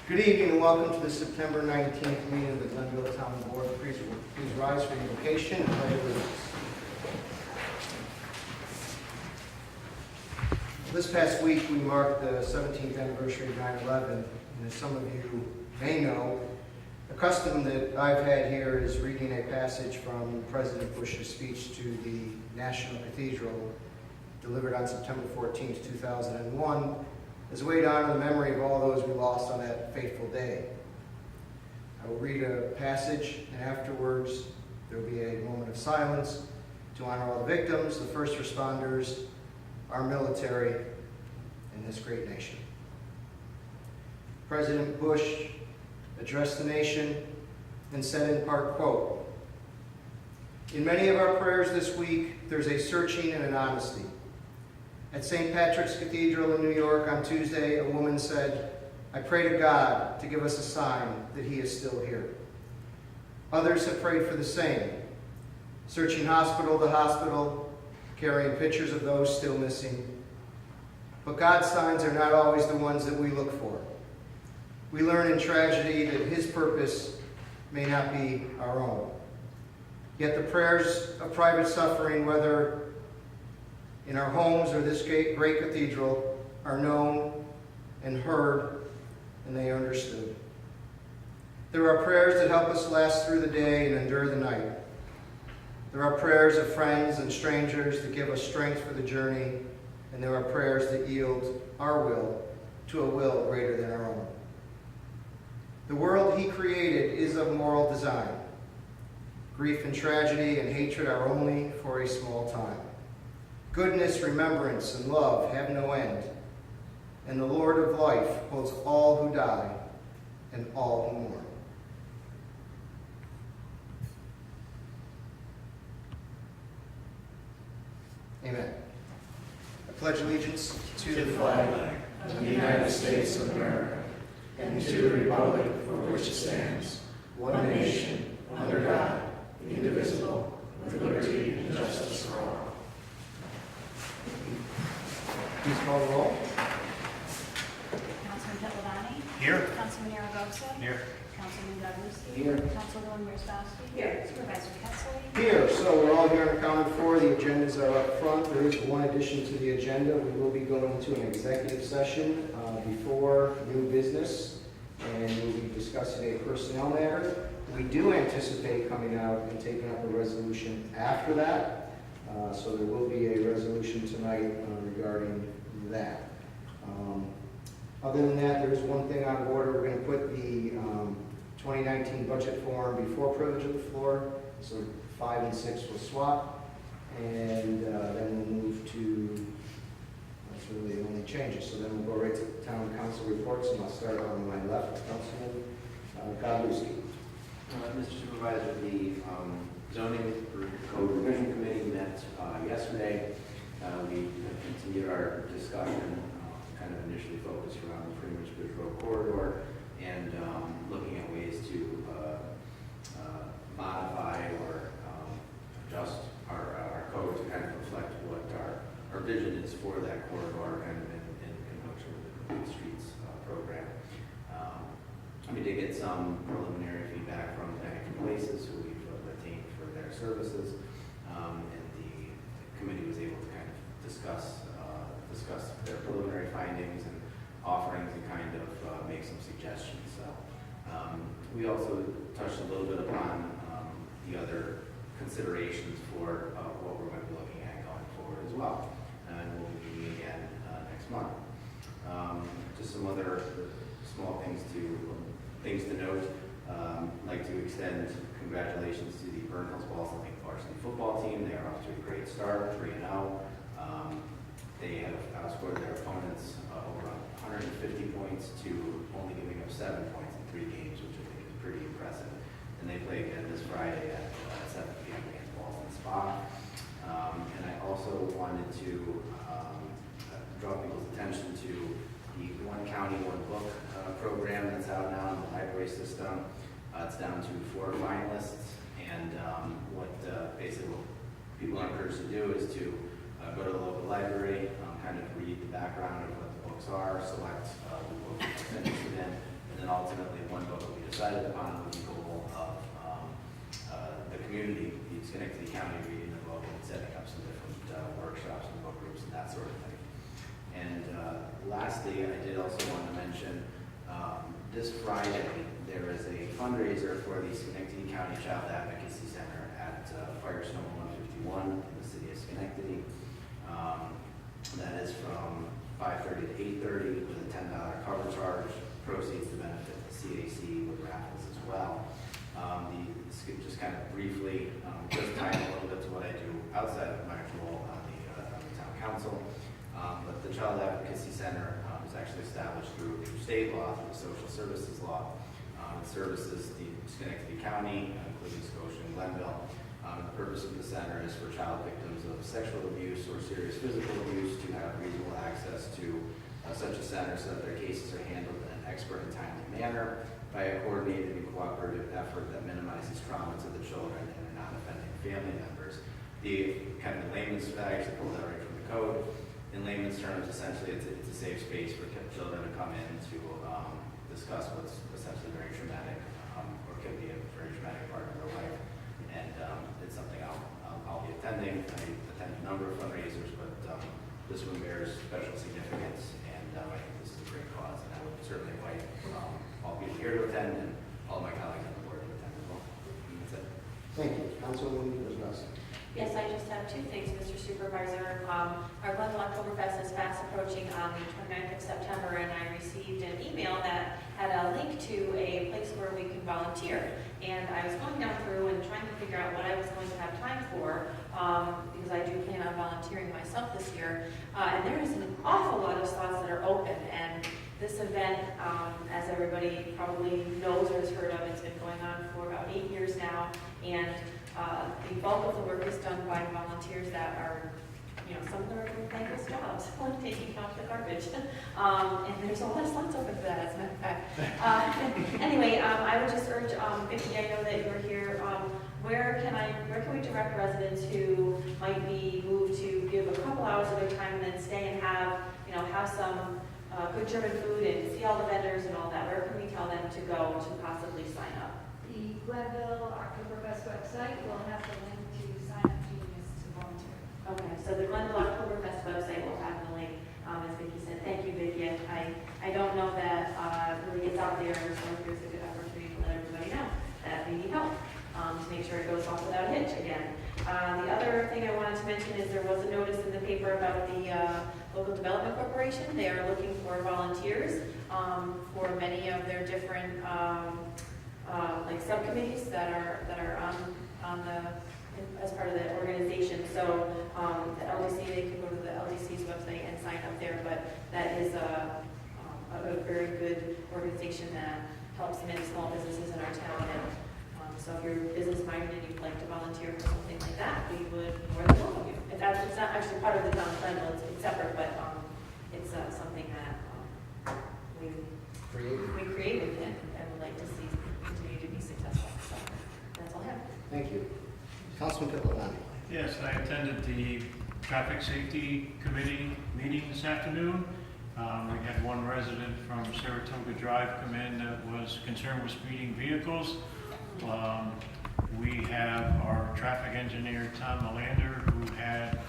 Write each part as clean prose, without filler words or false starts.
Good evening and welcome to the September 19th meeting of the Glenville Town Board. Please rise for invocation and pledge allegiance. This past week we marked the 17th anniversary of 9/11, and as some of you may know, a custom that I've had here is reading a passage from President Bush's speech to the National Cathedral delivered on September 14th, 2001, as a way to honor the memory of all those we lost on that fateful day. I will read a passage, and afterwards there will be a moment of silence to honor all the victims, the first responders, our military, and this great nation. President Bush addressed the nation and said in part, quote, "In many of our prayers this week, there's a searching and an honesty. At St. Patrick's Cathedral in New York on Tuesday, a woman said, 'I pray to God to give us a sign that he is still here.' Others have prayed for the same, searching hospital to hospital, carrying pictures of those still missing. But God's signs are not always the ones that we look for. We learn in tragedy that his purpose may not be our own. Yet the prayers of private suffering, whether in our homes or this great cathedral, are known and heard, and they are understood. There are prayers that help us last through the day and endure the night. There are prayers of friends and strangers that give us strength for the journey, and there are prayers that yield our will to a will greater than our own. The world he created is of moral design. Grief and tragedy and hatred are only for a small time. Goodness, remembrance, and love have no end, and the Lord of life holds all who die and all who mourn." Amen. I pledge allegiance to the flag of the United States of America, and to the republic for which it stands, one nation, under God, indivisible, with liberty and justice for all. Please call the roll. Councilman Pettavani? Here. Councilman Aragosa? Here. Councilman Goodlewski? Here. Councilwoman Miroslawski? Here. Supervisor Kessler? Here, so we're all here and accounted for. The agendas are up front. There is one addition to the agenda. We will be going to an executive session before new business, and we'll be discussing a personnel matter. We do anticipate coming out and taking up a resolution after that. So there will be a resolution tonight regarding that. Other than that, there is one thing on order. We're going to put the 2019 budget form before privilege of the floor. So 5 and 6 will swap. And then we'll move to, that's really the only changes. So then we'll go right to town council reports, and I'll start on my left, Councilman Goodlewski. Mr. Supervisor, the Zoning Code Revision Committee met yesterday. We continued our discussion, kind of initially focused around the Freeman's Bridge Road corridor and looking at ways to modify or adjust our code to kind of reflect what our vision is for that corridor and in conjunction with the Complete Streets program. We did get some preliminary feedback from Connected Places, who we've retained for their services, and the committee was able to kind of discuss their preliminary findings and offerings and kind of make some suggestions. So we also touched a little bit upon the other considerations for what we're going to be looking at going forward as well, and we'll be meeting again next month. Just some other small things to note. I'd like to extend congratulations to the Burnhills Balls Lake varsity football team. They are off to a great start, 3-0. They have outscored their opponents over 150 points to only giving up 7 points in 3 games, which I think is pretty impressive. And they play again this Friday at 7 p.m. against Boston Spa. And I also wanted to draw people's attention to the One County, One Book program that's out now in the library system. It's down to 4 finalists, and what people are encouraged to do is to go to the local library, kind of read the background of what the books are, select the book you're interested in, and then ultimately one vote will be decided upon with the goal of the community, the Schenectady County, reading the book and setting up some different workshops and book groups and that sort of thing. And lastly, I did also want to mention this Friday there is a fundraiser for the Schenectady County Child Advocacy Center at Firestone 151 in the city of Schenectady. That is from 5:30 to 8:30 with a $10 cover charge. Proceeds to benefit the CAC with raffles as well. Just kind of briefly, just tying a little bit to what I do outside of my role on the town council. But the Child Advocacy Center is actually established through state law, through the social services law. It services the Schenectady County, including Scotia and Glenville. The purpose of the center is for child victims of sexual abuse or serious physical abuse to have reasonable access to such a center so that their cases are handled in an expert and timely manner by a coordinated and cooperative effort that minimizes trauma to the children and their non-offending family members. The kind of layman's, I actually pulled that right from the code. In layman's terms, essentially, it's a safe space for children to come in to discuss what's essentially very traumatic or could be a very traumatic part of their life. And it's something I'll be attending. I attend a number of fundraisers, but this one bears special significance, and I think this is a great cause, and I would certainly invite all people here to attend and all my colleagues on the board to attend as well. And that's it. Thank you. Councilwoman Rosbowski. Yes, I just have two things, Mr. Supervisor. Our Glenville Oktoberfest is fast approaching on the 29th of September, and I received an email that had a link to a place where we can volunteer. And I was going down through and trying to figure out what I was going to have time for, because I do plan on volunteering myself this year. And there is an awful lot of slots that are open. And this event, as everybody probably knows or has heard of, it's been going on for about 8 years now. And the bulk of the work is done by volunteers that are, some of them are doing thankless jobs, like taking out the garbage. And there's a lot of slots open for that, as a matter of fact. Anyway, I would just urge, Vicki, I know that you're here. Where can we direct residents who might be moved to give a couple hours of their time and then stay and have some good German food and see all the vendors and all that? Where can we tell them to go to possibly sign up? The Glenville Oktoberfest website will have the link to sign up juniors to volunteer. Okay, so the Glenville Oktoberfest website will have the link, as Vicki said. Thank you, Vicki. I don't know that really gets out there, so here's a good opportunity to let everybody know that we need help to make sure it goes off without a hitch again. The other thing I wanted to mention is there was a notice in the paper about the Local Development Corporation. They are looking for volunteers for many of their different like subcommittees that are on the as part of the organization. So the LDC, they can go to the LDC's website and sign up there, but that is a very good organization that helps many small businesses in our town. And so if you're business minded and you'd like to volunteer for something like that, we would more than welcome you. It's not actually part of the town plan, it's separate, but it's something that we created and would like to see continue to be successful. So that's all I have. Thank you. Councilman Pittleton. Yes, I attended the Traffic Safety Committee meeting this afternoon. We had one resident from Saratoga Drive come in that was concerned with speeding vehicles. We have our traffic engineer, Tom Melander, who had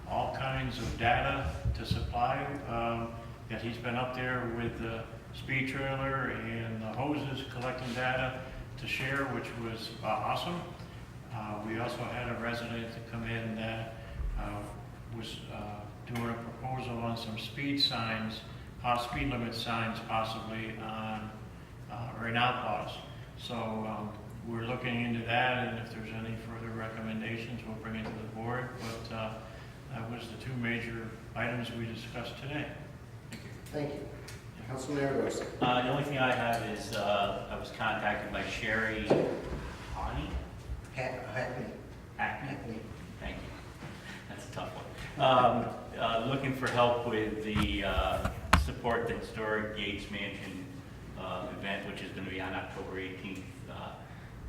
all kinds of data to supply. That he's been up there with the speed trailer and the hoses collecting data to share, which was awesome. We also had a resident to come in that was doing a proposal on some speed signs, speed limit signs possibly on or in outlaws. So we're looking into that, and if there's any further recommendations, we'll bring it to the board. But that was the two major items we discussed today. Thank you. Thank you. Councilman Aragosa. The only thing I have is I was contacted by Sherry Hackney. Hackney. Thank you. That's a tough one. Looking for help with the support the Historic Yates Mansion event, which is going to be on October 18th.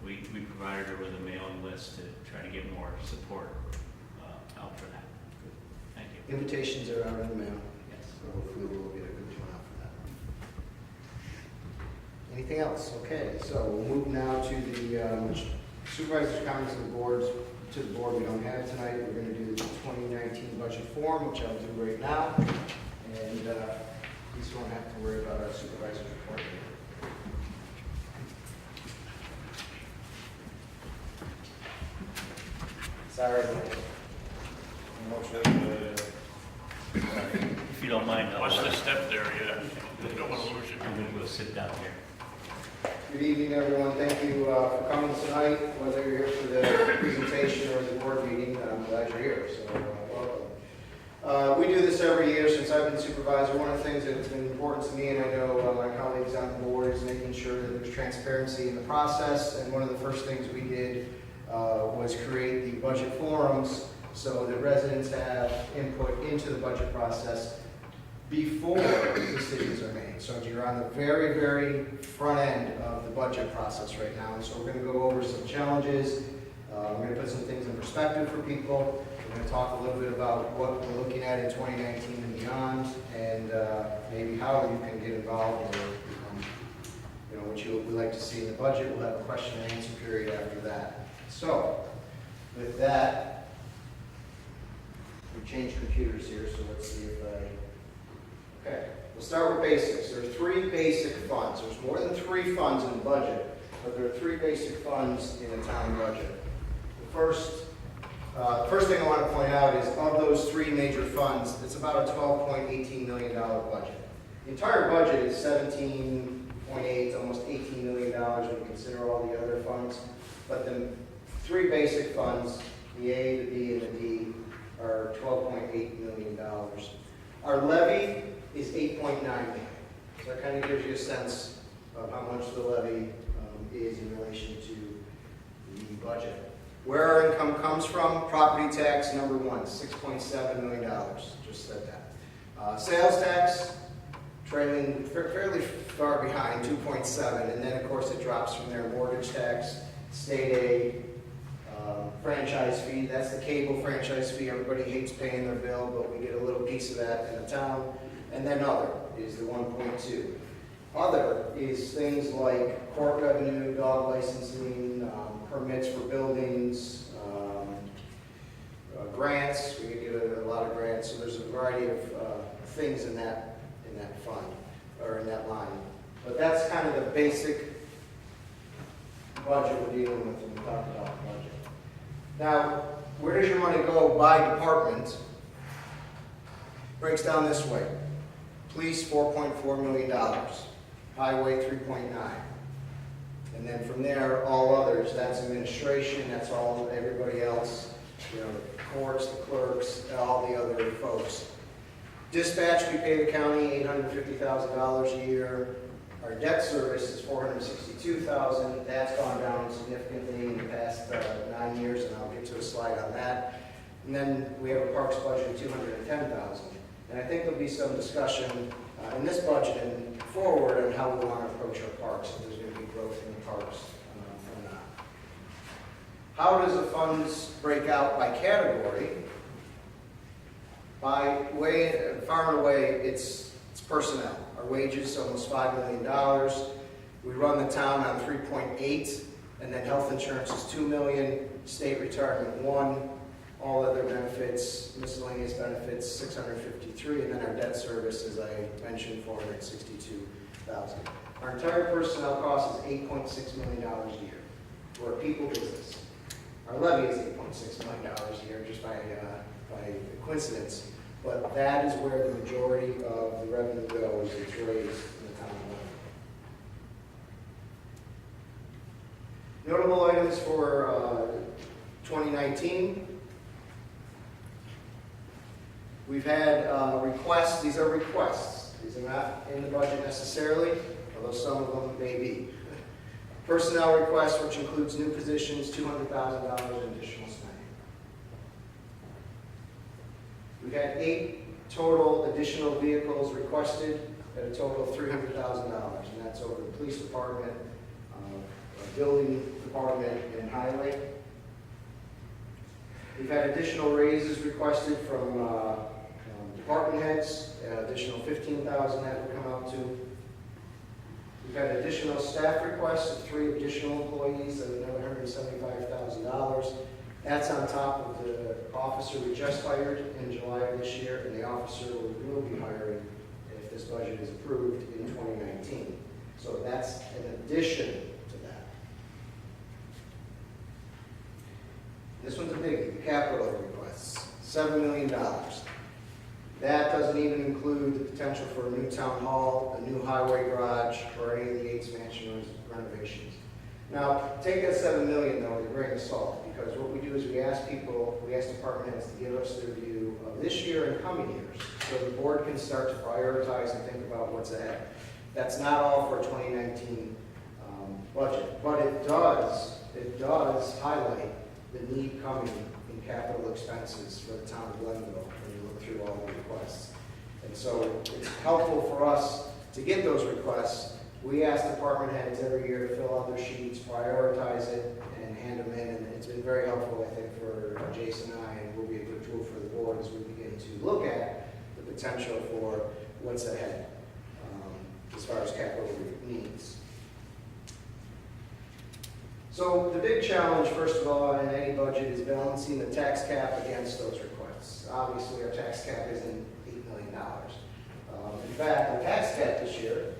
We provided her with a mailing list to try to get more support out for that. Thank you. Invitations are out in the mail, Yes. so hopefully we'll get a good turnout for that. Anything else? Okay, so we'll move now to the supervisor's comments to the board. We don't have tonight. We're going to do the 2019 budget form, which I'll do right now. And at least we won't have to worry about our supervisor's report. Sorry. If you don't mind, What's the step there, yeah? Don't want to lose you. I'm going to go sit down here. Good evening, everyone. Thank you for coming tonight, whether you're here for the presentation or the board meeting. I'm glad you're here, so welcome. We do this every year since I've been supervisor. One of the things that's been important to me, and I know my colleagues on the board, is making sure that there's transparency in the process. And one of the first things we did was create the budget forums so that residents have input into the budget process before decisions are made. So you're on the very, very front end of the budget process right now. And so we're going to go over some challenges. We're going to put some things in perspective for people. We're going to talk a little bit about what we're looking at in 2019 and beyond, and maybe how you can get involved or what you would like to see in the budget. We'll have a question and answer period after that. So with that, we changed computers here, so let's see if okay, we'll start with basics. There are three basic funds. There's more than three funds in the budget, but there are three basic funds in the town budget. The first thing I want to point out is of those three major funds, it's about a $12.18 million budget. The entire budget is $17.8, almost $18 million when you consider all the other funds. But the three basic funds, the A, the B, and the D, are $12.8 million. Our levy is $8.9 million. So that kind of gives you a sense of how much the levy is in relation to the budget. Where our income comes from, property tax, number one, $6.7 million. Just said that. Sales tax, trailing fairly far behind, 2.7, and then of course it drops from there. Mortgage tax, state aid, franchise fee, that's the cable franchise fee. Everybody hates paying their bill, but we get a little piece of that in the town. And then other is the 1.2. Other is things like court revenue, dog licensing, permits for buildings, grants. We get a lot of grants, so there's a variety of things in that fund, or in that line. But that's kind of the basic budget we're dealing with when we talk about the budget. Now, where does your money go by department? Breaks down this way. Police, $4.4 million. Highway, 3.9. And then from there, all others, that's administration, that's all, everybody else, the courts, the clerks, all the other folks. Dispatch, we pay the county $850,000 a year. Our debt service is $462,000. That's gone down significantly in the past 9 years, and I'll get to a slide on that. And then we have a parks budget of $210,000. And I think there'll be some discussion in this budget and forward on how we want to approach our parks, if there's going to be growth in the parks or not. How does the funds break out by category? By way, far and away, it's personnel. Our wages, almost $5 million. We run the town on 3.8, and then health insurance is $2 million, state retirement $1 million, all other benefits, miscellaneous benefits $653,000, and then our debt service, as I mentioned, $462,000. Our entire personnel cost is $8.6 million a year. We're a people business. Our levy is $8.6 million a year, just by coincidence. But that is where the majority of the revenue goes. It's raised in the town. Notable items for 2019. We've had requests. These are requests. These are not in the budget necessarily, although some of them may be. Personnel requests, which includes new positions, $200,000 in additional spending. We've had 8 total additional vehicles requested at a total of $300,000, and that's over the police department, building department, and highway. We've had additional raises requested from department heads, additional $15,000 that would come out to. We've had additional staff requests of 3 additional employees of another $175,000. That's on top of the officer we just hired in July of this year, and the officer we will be hiring if this budget is approved in 2019. So that's an addition to that. This one's a biggie, capital requests, $7 million. That doesn't even include the potential for a new town hall, a new highway garage, or any of the Yates Mansion renovations. Now, take that $7 million though with a grain of salt, because what we do is we ask department heads to give us their view of this year and coming years, so the board can start to prioritize and think about what's ahead. That's not all for 2019 budget, but it does highlight the need coming in capital expenses for the town of Glenville when you look through all the requests. And so it's helpful for us to get those requests. We ask department heads every year to fill out their sheets, prioritize it, and hand them in. And it's been very helpful, I think, for Jason and I, and will be a good tool for the board as we begin to look at the potential for what's ahead as far as capital needs. So the big challenge, first of all, in any budget is balancing the tax cap against those requests. Obviously, our tax cap isn't $8 million. In fact, the tax cap this year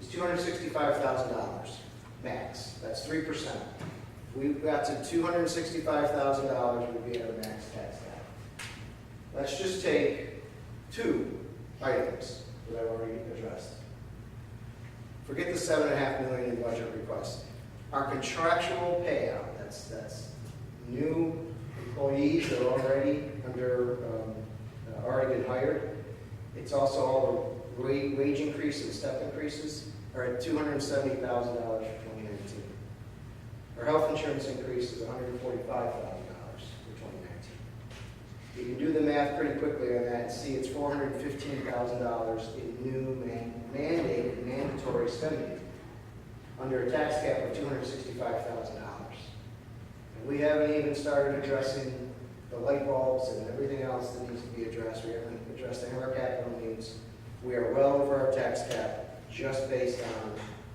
is $265,000 max. That's 3%. If we got to $265,000, we'd be at a max tax cap. Let's just take 2 items that I've already addressed. Forget the $7.5 million in budget requests. Our contractual payout, that's new employees that are already already been hired. It's also all the wage increases, step increases, are at $270,000 for 2019. Our health insurance increase is $145,000 for 2019. You can do the math pretty quickly on that and see it's $415,000 in new mandated mandatory spending under a tax cap of $265,000. And we haven't even started addressing the light bulbs and everything else that needs to be addressed. We haven't addressed any of our capital needs. We are well over our tax cap just based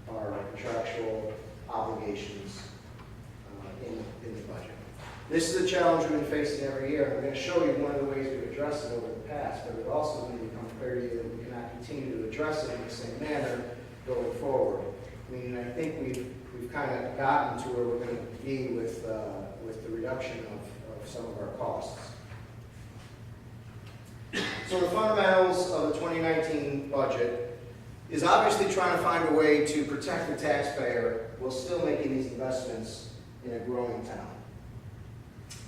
on our contractual obligations in the budget. This is a challenge we've been facing every year. I'm going to show you one of the ways we've addressed it over the past, but it also going to become clear to you that we cannot continue to address it in the same manner going forward. I mean, I think we've kind of gotten to where we're going to be with the reduction of some of our costs. So the fundamentals of the 2019 budget is obviously trying to find a way to protect the taxpayer while still making these investments in a growing town.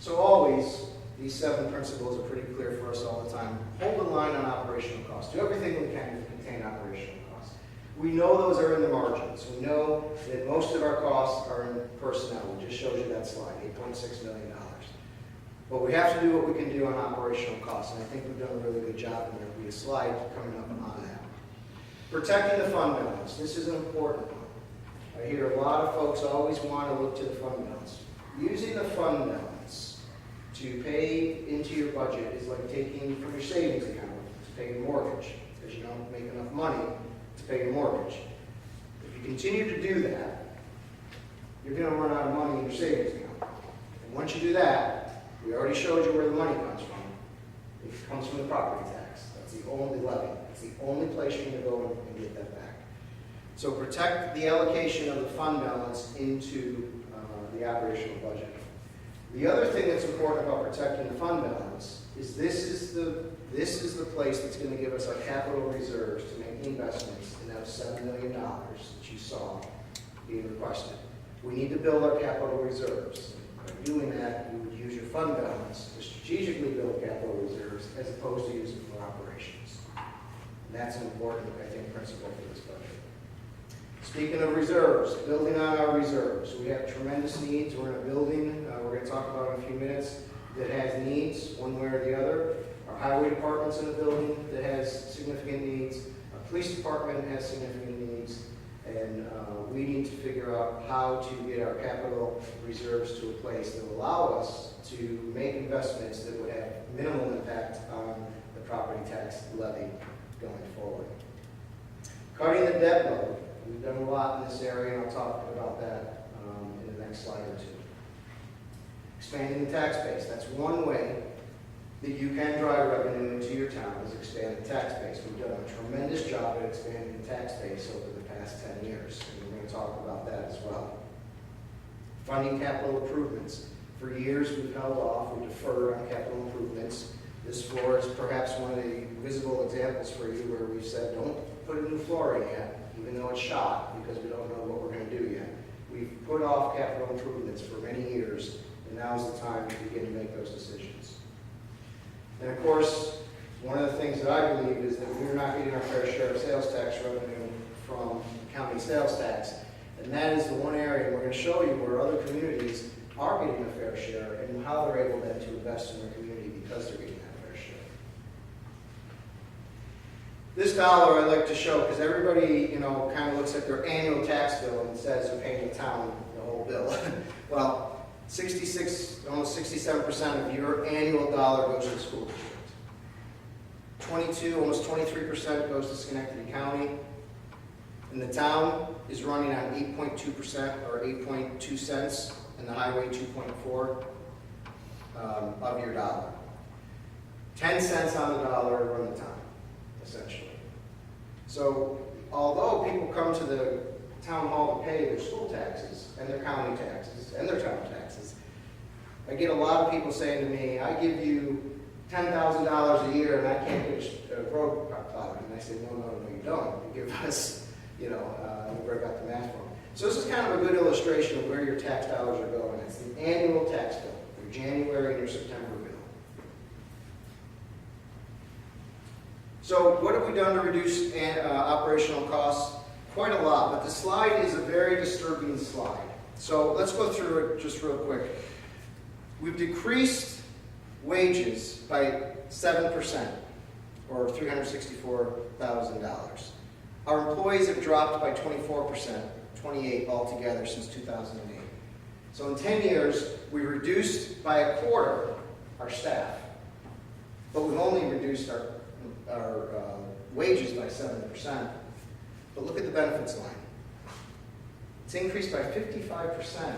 So always, these 7 principles are pretty clear for us all the time. Hold the line on operational costs. Do everything we can to contain operational costs. We know those are in the margins. We know that most of our costs are in personnel. It just shows you that slide, $8.6 million. But we have to do what we can do on operational costs, and I think we've done a really good job, and there'll be a slide coming up on that. Protecting the fund balance. This is an important one. I hear a lot of folks always want to look to the fund balance. Using the fund balance to pay into your budget is like taking from your savings account to pay your mortgage, because you don't make enough money to pay your mortgage. If you continue to do that, you're going to run out of money in your savings account. And once you do that, we already showed you where the money comes from. It comes from the property tax. That's the only levy. It's the only place you're going to go and get that back. So protect the allocation of the fund balance into the operational budget. The other thing that's important about protecting the fund balance is this is the place that's going to give us our capital reserves to make the investments in those $7 million that you saw being requested. We need to build our capital reserves. By doing that, you would use your fund balance to strategically build capital reserves as opposed to using for operations. And that's an important, I think, principle for this budget. Speaking of reserves, building on our reserves. We have tremendous needs. We're in a building, we're going to talk about in a few minutes, that has needs one way or the other. Our highway department's in a building that has significant needs. Our police department has significant needs. And we need to figure out how to get our capital reserves to a place that will allow us to make investments that would have minimal impact on the property tax levy going forward. Cutting the debt load. We've done a lot in this area, and I'll talk about that in the next slide or two. Expanding the tax base, that's one way that you can drive revenue into your town, is expand the tax base. We've done a tremendous job at expanding the tax base over the past 10 years, and we're going to talk about that as well. Funding capital improvements. For years, we've held off, we deferred on capital improvements. This floor is perhaps one of the visible examples for you where we've said, don't put a new floor in yet, even though it's shot, because we don't know what we're going to do yet. We've put off capital improvements for many years, and now's the time to begin to make those decisions. And of course, one of the things that I believe is that we're not getting our fair share of sales tax revenue from county sales tax. And that is the one area we're going to show you where other communities are getting a fair share and how they're able then to invest in their community because they're getting that fair share. This dollar I like to show because everybody, kind of looks at their annual tax bill and says they're paying the town the whole bill. Well, 66, almost 67% of your annual dollar goes to the school district. Almost 23% goes to Schenectady County. And the town is running on 8.2% or 8.2 cents, and the highway 2.4 of your dollar. 10 cents on the dollar run the town, essentially. So although people come to the town hall to pay their school taxes and their county taxes and their town taxes, I get a lot of people saying to me, I give you $10,000 a year and I can't get a road plowed. And I say, no, you don't. You give us, we break out the math for them. So this is kind of a good illustration of where your tax dollars are going. It's the annual tax bill, your January and your September bill. So what have we done to reduce operational costs? Quite a lot, but the slide is a very disturbing slide. So let's go through it just real quick. We've decreased wages by 7%, or $364,000. Our employees have dropped by 24%, 28 altogether since 2008. So in 10 years, we reduced by a quarter our staff, but we've only reduced our wages by 7%. But look at the benefits line. It's increased by 55%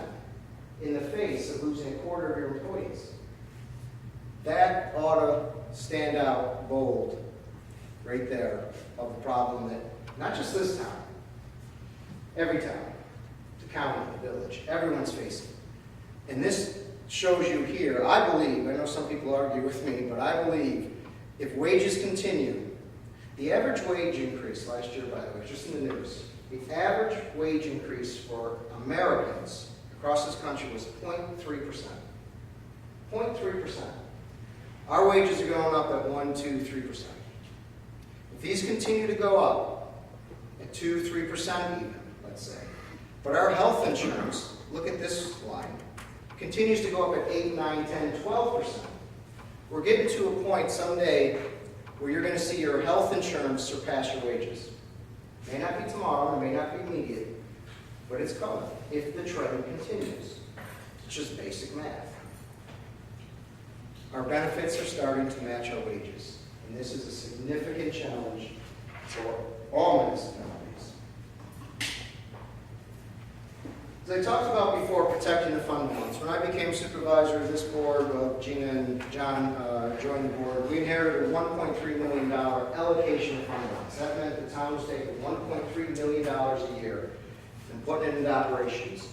in the face of losing a quarter of your employees. That ought to stand out bold right there of the problem that not just this town, every town, the county, the village, everyone's facing. And this shows you here, I believe, I know some people argue with me, but I believe if wages continue, the average wage increase last year, by the way, just in the news, the average wage increase for Americans across this country was 0.3%. 0.3%. Our wages are going up at 1, 2, 3%. If these continue to go up at 2, 3% even, let's say, but our health insurance, look at this line, continues to go up at 8, 9, 10, 12%. We're getting to a point someday where you're going to see your health insurance surpass your wages. It may not be tomorrow, it may not be immediate, but it's coming if the trend continues. It's just basic math. Our benefits are starting to match our wages, and this is a significant challenge for all municipalities. As I talked about before, protecting the fund balance. When I became supervisor of this board, well, Gina and John joined the board, we inherited a $1.3 million allocation of fund balance. That meant the town was taking $1.3 million a year and putting it into operations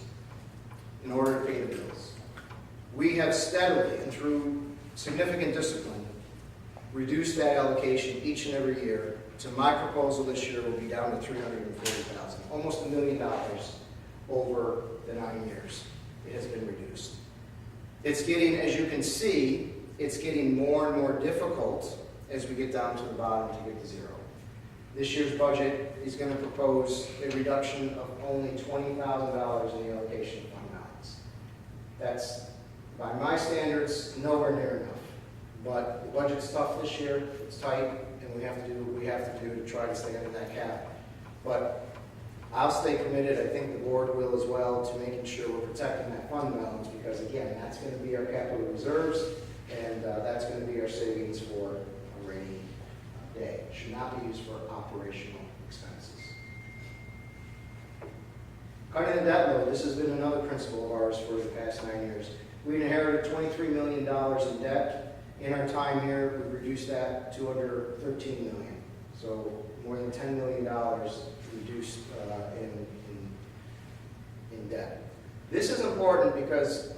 in order to pay the bills. We have steadily, and through significant discipline, reduced that allocation each and every year. To my proposal this year will be down to $340,000, almost $1 million over the 9 years. It has been reduced. It's getting, as you can see, it's getting more and more difficult as we get down to the bottom to get to zero. This year's budget is going to propose a reduction of only $20,000 in the allocation of fund balance. That's, by my standards, nowhere near enough. But the budget's tough this year, it's tight, and we have to do what we have to do to try to stay under that cap. But I'll stay committed, I think the board will as well, to making sure we're protecting that fund balance, because again, that's going to be our capital reserves, and that's going to be our savings for a rainy day. It should not be used for operational expenses. Cutting the debt load, this has been another principle of ours for the past 9 years. We inherited $23 million in debt. In our time here, we've reduced that to under $13 million. So more than $10 million reduced in debt. This is important because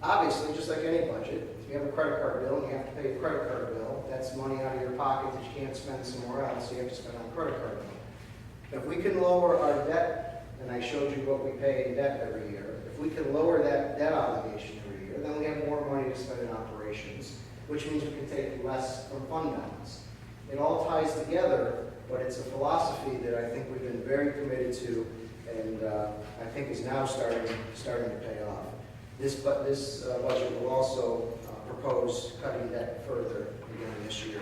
obviously, just like any budget, if you have a credit card bill and you have to pay a credit card bill, that's money out of your pocket that you can't spend somewhere else, so you have to spend on a credit card bill. If we can lower our debt, and I showed you what we pay in debt every year, if we can lower that debt obligation every year, then we have more money to spend in operations, which means we can take less from fund balance. It all ties together, but it's a philosophy that I think we've been very committed to, and I think is now starting to pay off. This budget will also propose cutting debt further again this year.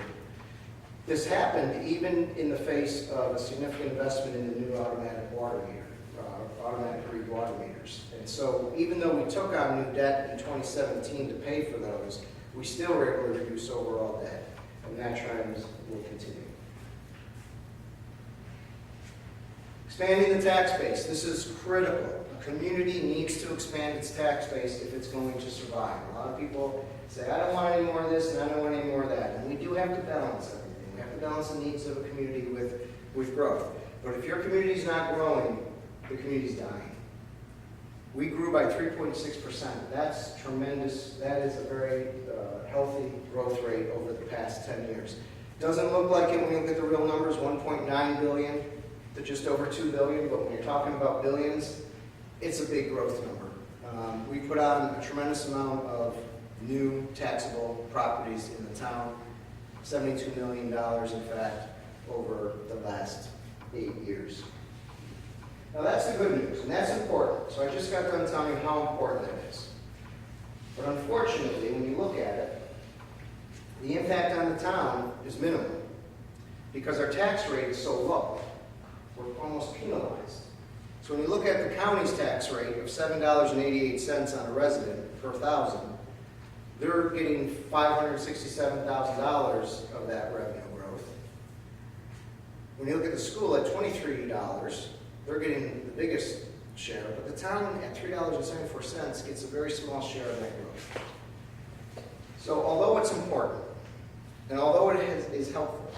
This happened even in the face of a significant investment in the new automatic water meter, automatic read water meters. And so even though we took on new debt in 2017 to pay for those, we still were able to reduce overall debt, and that trend will continue. Expanding the tax base, this is critical. A community needs to expand its tax base if it's going to survive. A lot of people say, I don't want any more of this and I don't want any more of that. And we do have to balance everything. We have to balance the needs of a community with growth. But if your community is not growing, the community is dying. We grew by 3.6%. That's tremendous. That is a very healthy growth rate over the past 10 years. Doesn't look like it when you look at the real numbers, 1.9 billion to just over 2 billion, but when you're talking about billions, it's a big growth number. We put on a tremendous amount of new taxable properties in the town, $72 million in fact, over the last 8 years. Now that's the good news, and that's important. So I just got done telling you how important that is. But unfortunately, when you look at it, the impact on the town is minimal because our tax rate is so low. We're almost penalized. So when you look at the county's tax rate of $7.88 on a resident per thousand, they're getting $567,000 of that revenue growth. When you look at the school at $23, they're getting the biggest share, but the town at $3.74 gets a very small share of that growth. So although it's important, and although it is helpful,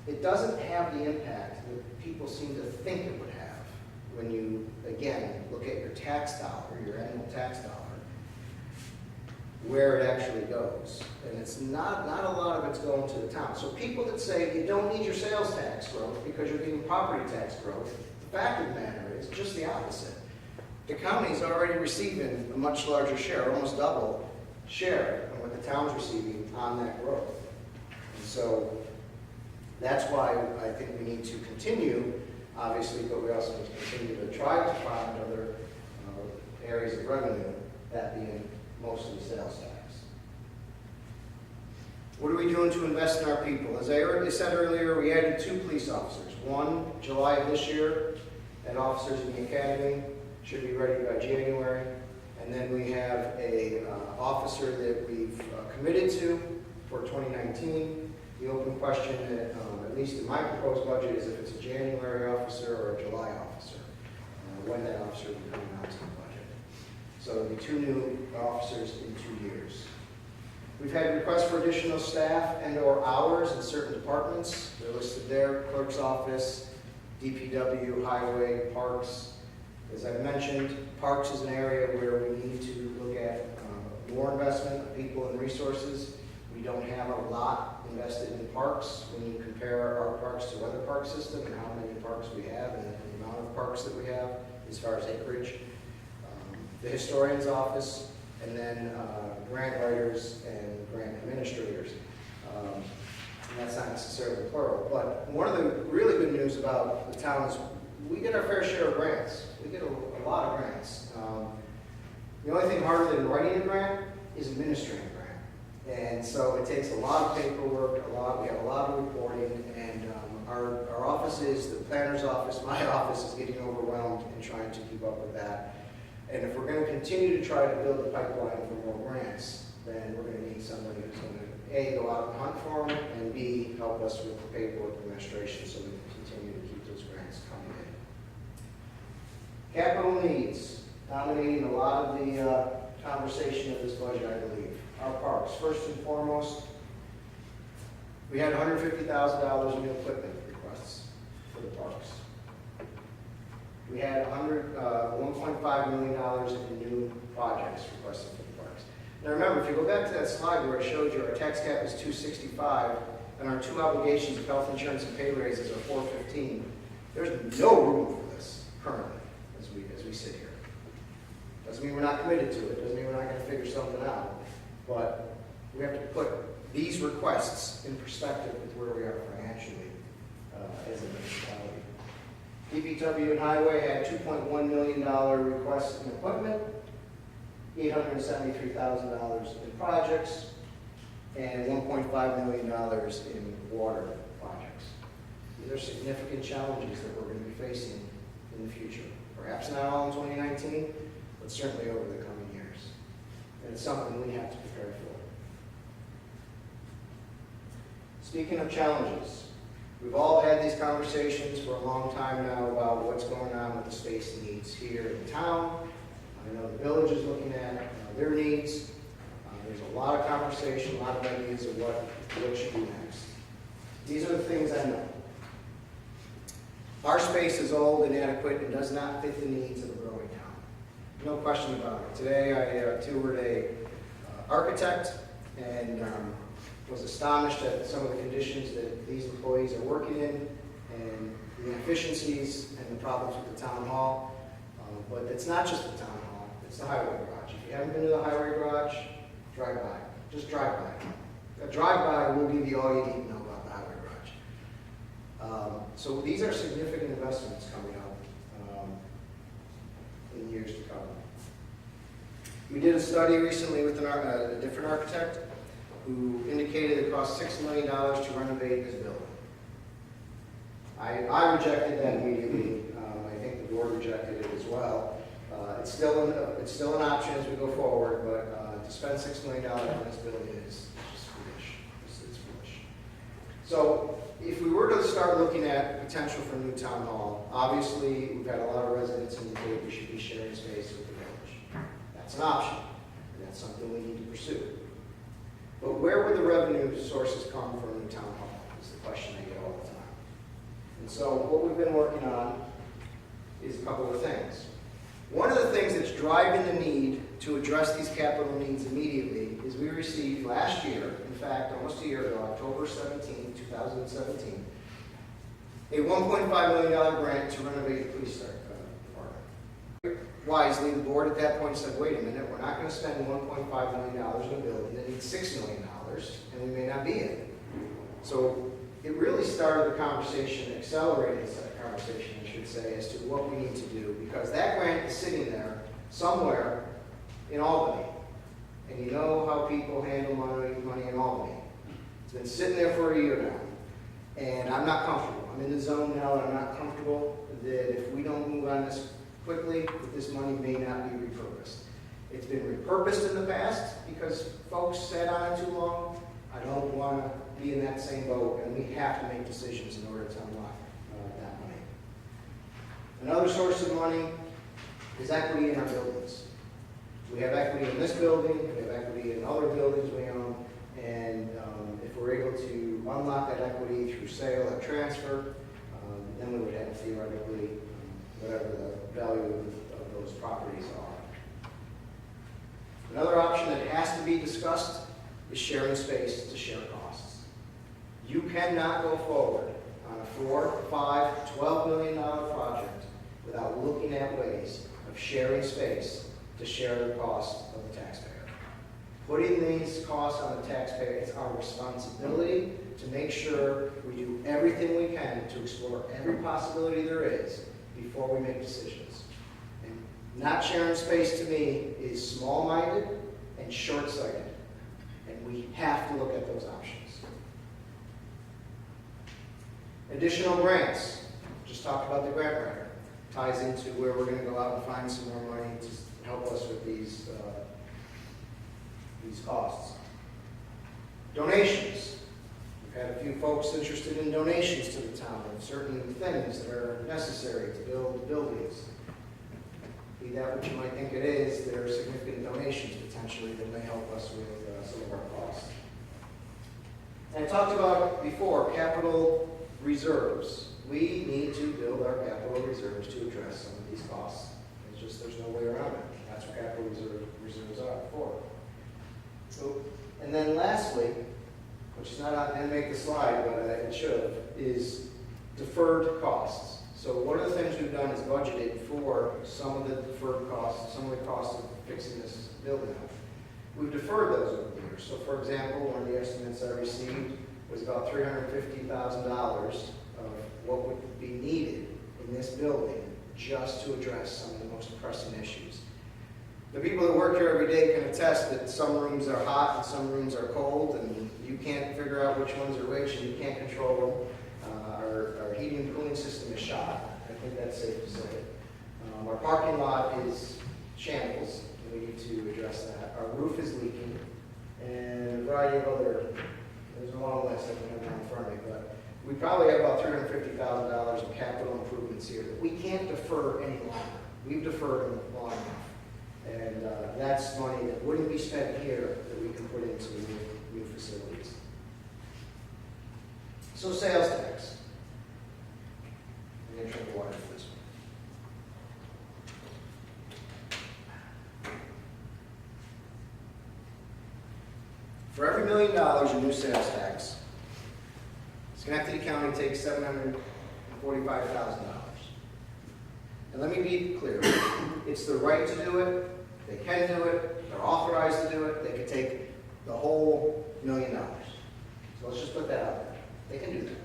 it doesn't have the impact that people seem to think it would have when you, again, look at your tax dollar, your annual tax dollar, where it actually goes. And it's not a lot of it's going to the town. So people that say you don't need your sales tax growth because you're getting property tax growth, the fact of the matter is just the opposite. The county's already receiving a much larger share, almost double share of what the town's receiving on that growth. And so that's why I think we need to continue, obviously, but we also need to continue to try to find other areas of revenue, that being mostly sales tax. What are we doing to invest in our people? As I said earlier, we added 2 police officers. One, July of this year, and officers in the academy should be ready by January. And then we have a officer that we've committed to for 2019. The open question, at least in my proposed budget, is if it's a January officer or a July officer, when that officer will be coming out to the budget. So there'll be 2 new officers in 2 years. We've had requests for additional staff and/or hours in certain departments. They're listed there: clerk's office, DPW, highway, parks. As I mentioned, parks is an area where we need to look at more investment of people and resources. We don't have a lot invested in parks when you compare our parks to other park systems and how many parks we have and the amount of parks that we have as far as acreage. The historian's office, and then grant writers and grant administrators. And that's not necessarily plural. But one of the really good news about the town is we get our fair share of grants. We get a lot of grants. The only thing harder than writing a grant is administering a grant. And so it takes a lot of paperwork, we have a lot of reporting, and our offices, the planner's office, my office is getting overwhelmed in trying to keep up with that. And if we're going to continue to try to build a pipeline for more grants, then we're going to need somebody who's going to, A, go out and hunt for them, and B, help us with the paperwork administration so we can continue to keep those grants coming Capital needs, dominating a lot of the conversation of this budget, I believe. Our parks, first and foremost, we had $150,000 in new equipment requests for the parks. We had $1.5 million in new projects requested for the parks. Now remember, if you go back to that slide where I showed you our tax cap is $265, and our two obligations of health insurance and pay raises are $415, there's no room for this currently as we sit here. Doesn't mean we're not committed to it, doesn't mean we're not going to figure something out, but we have to put these requests in perspective with where we are financially as a municipality. DPW and Highway had $2.1 million requests in equipment, $873,000 in projects, and $1.5 million in water projects. These are significant challenges that we're going to be facing in the future. Perhaps not all in 2019, but certainly over the coming years. And it's something we have to prepare for. Speaking of challenges, we've all had these conversations for a long time now about what's going on with the space needs here in town. I know the village is looking at their needs. There's a lot of conversation, a lot of ideas of what should be next. These are the things I know. Our space is old, inadequate, and does not fit the needs of a growing town. No question about it. Today I toured a architect and was astonished at some of the conditions that these employees are working in and the inefficiencies and the problems with the town hall. But it's not just the town hall, it's the highway garage. If you haven't been to the highway garage, drive by. Just drive by. A drive-by will give you all you need to know about the highway garage. So these are significant investments coming up in years to come. We did a study recently with a different architect who indicated it cost $6 million to renovate this building. I rejected that immediately. I think the board rejected it as well. It's still an option as we go forward, but to spend $6 million on this building is just foolish. It's foolish. So if we were to start looking at potential for a new town hall, obviously we've had a lot of residents indicate we should be sharing space with the village. That's an option, and that's something we need to pursue. But where would the revenue sources come from a new town hall is the question I get all the time. And so what we've been working on is a couple of things. One of the things that's driving the need to address these capital needs immediately is we received last year, in fact, almost a year ago, October 17, 2017, a $1.5 million grant to renovate the police department. Wisely, the board at that point said, wait a minute, we're not going to spend $1.5 million in a building that needs $6 million, and we may not be in it. So it really started the conversation, accelerated the conversation, I should say, as to what we need to do, because that grant is sitting there somewhere in Albany. And you know how people handle money in Albany. It's been sitting there for a year now, and I'm not comfortable. I'm in the zone now, and I'm not comfortable that if we don't move on this quickly, that this money may not be repurposed. It's been repurposed in the past because folks sat on it too long. I don't want to be in that same boat, and we have to make decisions in order to unlock that money. Another source of money is equity in our buildings. We have equity in this building, we have equity in other buildings we own, and if we're able to unlock that equity through sale or transfer, then we would have theoretically whatever the value of those properties are. Another option that has to be discussed is sharing space to share costs. You cannot go forward on a $4, $5, $12 million project without looking at ways of sharing space to share the cost of the taxpayer. Putting these costs on the taxpayer, it's our responsibility to make sure we do everything we can to explore every possibility there is before we make decisions. And not sharing space to me is small-minded and short-sighted. And we have to look at those options. Additional grants. Just talked about the grant writer. Ties into where we're going to go out and find some more money to help us with these costs. Donations. We've had a few folks interested in donations to the town of certain things that are necessary to build buildings. Be that what you might think it is, there are significant donations potentially that may help us with some of our costs. And I talked about before, capital reserves. We need to build our capital reserves to address some of these costs. It's just, there's no way around it. That's what capital reserves are for. So, and then lastly, which is not on, didn't make the slide, but it should have, is deferred costs. So one of the things we've done is budgeted for some of the deferred costs, some of the costs of fixing this building up. We've deferred those over the years. So for example, one of the estimates I received was about $350,000 of what would be needed in this building just to address some of the most pressing issues. The people that work here every day can attest that some rooms are hot and some rooms are cold, and you can't figure out which ones are which, and you can't control them. Our heating and cooling system is shot. I think that's safe to say. Our parking lot is shambles, and we need to address that. Our roof is leaking, and a variety of other, there's a long list I don't have in front of me, but we probably have about $350,000 of capital improvements here that we can't defer any longer. We've deferred them long enough. And that's money that wouldn't be spent here that we can put into new facilities. So sales tax. I'm going to drink water for this one. For every $1 million in new sales tax, Schenectady County takes $745,000. And let me be clear, it's the right to do it, they can do it, they're authorized to do it, they could take the whole $1 million. So let's just put that out there. They can do that.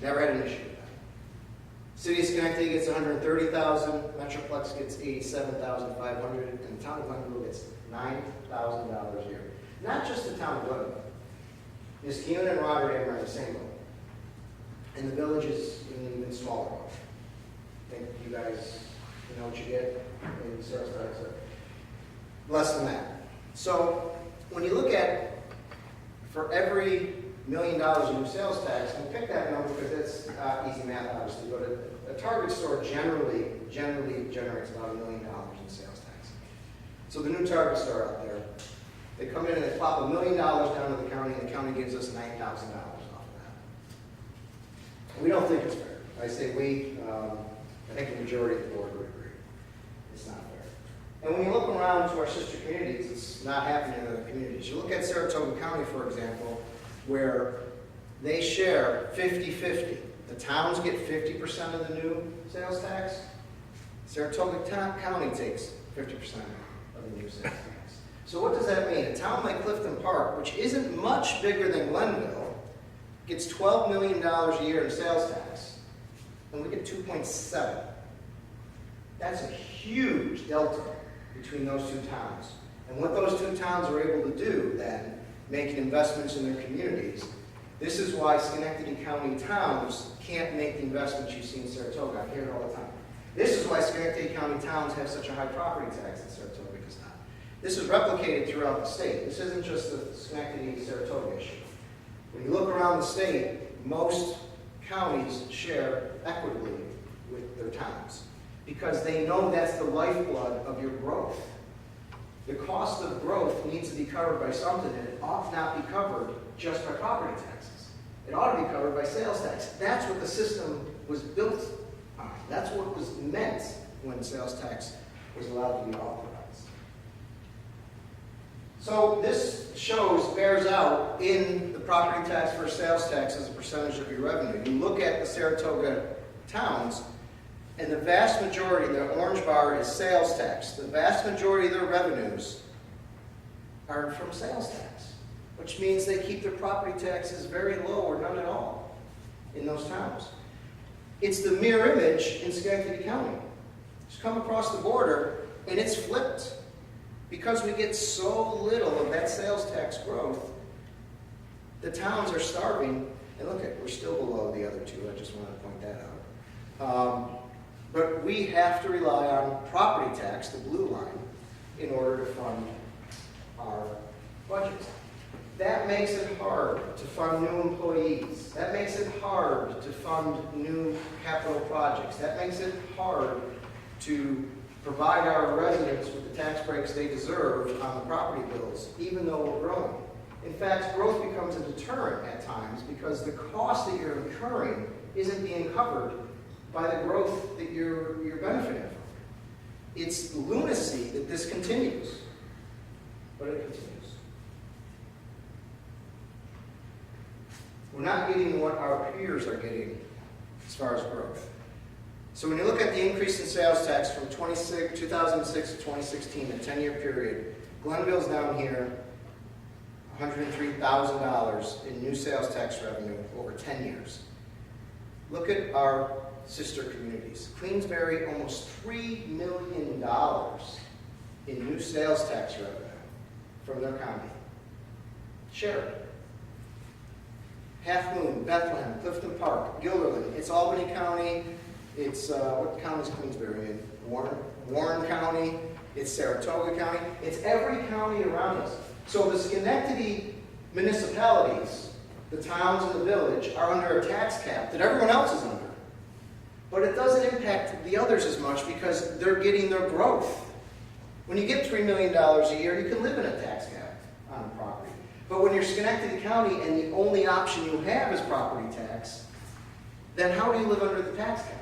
Never had an issue with that. City of Schenectady gets $130,000, Metroplex gets $87,500, and the town of Glenville gets $9,000 a year. Not just the town of Glenville. Niskayuna and Rotterdam are in the same boat. And the village is an even smaller one. I think you guys, you know what you get in sales tax, less than that. So when you look at, for every $1 million in new sales tax, and pick that number because that's easy math, obviously, but a Target store generally generates about $1 million in sales tax. So the new Target store out there, they come in and they plop $1 million down to the county, and the county gives us $9,000 off of that. We don't think it's fair. I say we, I think the majority of the board would agree. It's not fair. And when you look around to our sister communities, it's not happening in other communities. You look at Saratoga County, for example, where they share 50-50. The towns get 50% of the new sales tax. Saratoga County takes 50% of the new sales tax. So what does that mean? A town like Clifton Park, which isn't much bigger than Glenville, gets $12 million a year in sales tax, and we get 2.7. That's a huge delta between those two towns. And what those two towns are able to do then, making investments in their communities, this is why Schenectady County towns can't make the investments you see in Saratoga. I hear it all the time. This is why Schenectady County towns have such a high property tax that Saratoga does not. This is replicated throughout the state. This isn't just a Schenectady-Saratoga issue. When you look around the state, most counties share equitably with their towns because they know that's the lifeblood of your growth. The cost of growth needs to be covered by something, and it ought not be covered just by property taxes. It ought to be covered by sales tax. That's what the system was built on. That's what was meant when sales tax was allowed to be authorized. So this bears out in the property tax versus sales tax as a percentage of your revenue. You look at the Saratoga towns, and the vast majority, the orange bar is sales tax. The vast majority of their revenues are from sales tax, which means they keep their property taxes very low or none at all in those towns. It's the mirror image in Schenectady County. Just come across the border, and it's flipped. Because we get so little of that sales tax growth, the towns are starving. And look, we're still below the other two. I just want to point that out. But we have to rely on property tax, the blue line, in order to fund our budgets. That makes it hard to fund new employees. That makes it hard to fund new capital projects. That makes it hard to provide our residents with the tax breaks they deserve on the property bills, even though we're growing. In fact, growth becomes a deterrent at times because the cost that you're incurring isn't being covered by the growth that you're benefiting from. It's lunacy that this continues, but it continues. We're not getting what our peers are getting as far as growth. So when you look at the increase in sales tax from 2006 to 2016, a 10-year period, Glenville's down here, $103,000 in new sales tax revenue over 10 years. Look at our sister communities. Queensbury, almost $3 million in new sales tax revenue from their county. Sheridan, Half Moon, Bethlehem, Clifton Park, Guilderland. It's Albany County. It's, what county is Queensbury in? Warren County. It's Saratoga County. It's every county around us. So the Schenectady municipalities, the towns and the village, are under a tax cap that everyone else is under. But it doesn't impact the others as much because they're getting their growth. When you get $3 million a year, you can live in a tax cap on a property. But when you're Schenectady County and the only option you have is property tax, then how do you live under the tax cap?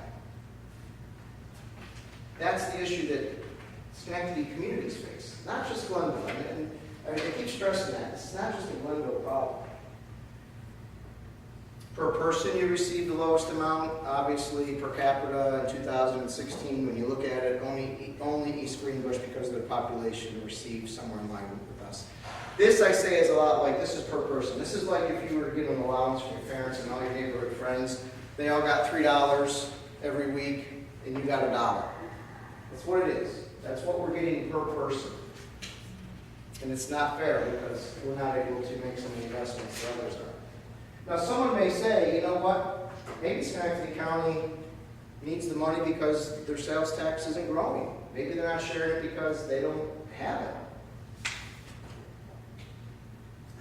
That's the issue that Schenectady communities face, not just Glenville. And I keep stressing that. It's not just a Glenville problem. Per person, you receive the lowest amount, obviously, per capita in 2016. When you look at it, only East Greenbush, because of their population, received somewhere in line with us. This, I say, is a lot like, this is per person. This is like if you were given an allowance from your parents and all your neighborhood friends. They all got $3 every week, and you got $1. That's what it is. That's what we're getting per person. And it's not fair because we're not able to make some of the investments that others are. Now, someone may say, you know what, maybe Schenectady County needs the money because their sales tax isn't growing. Maybe they're not sharing it because they don't have it.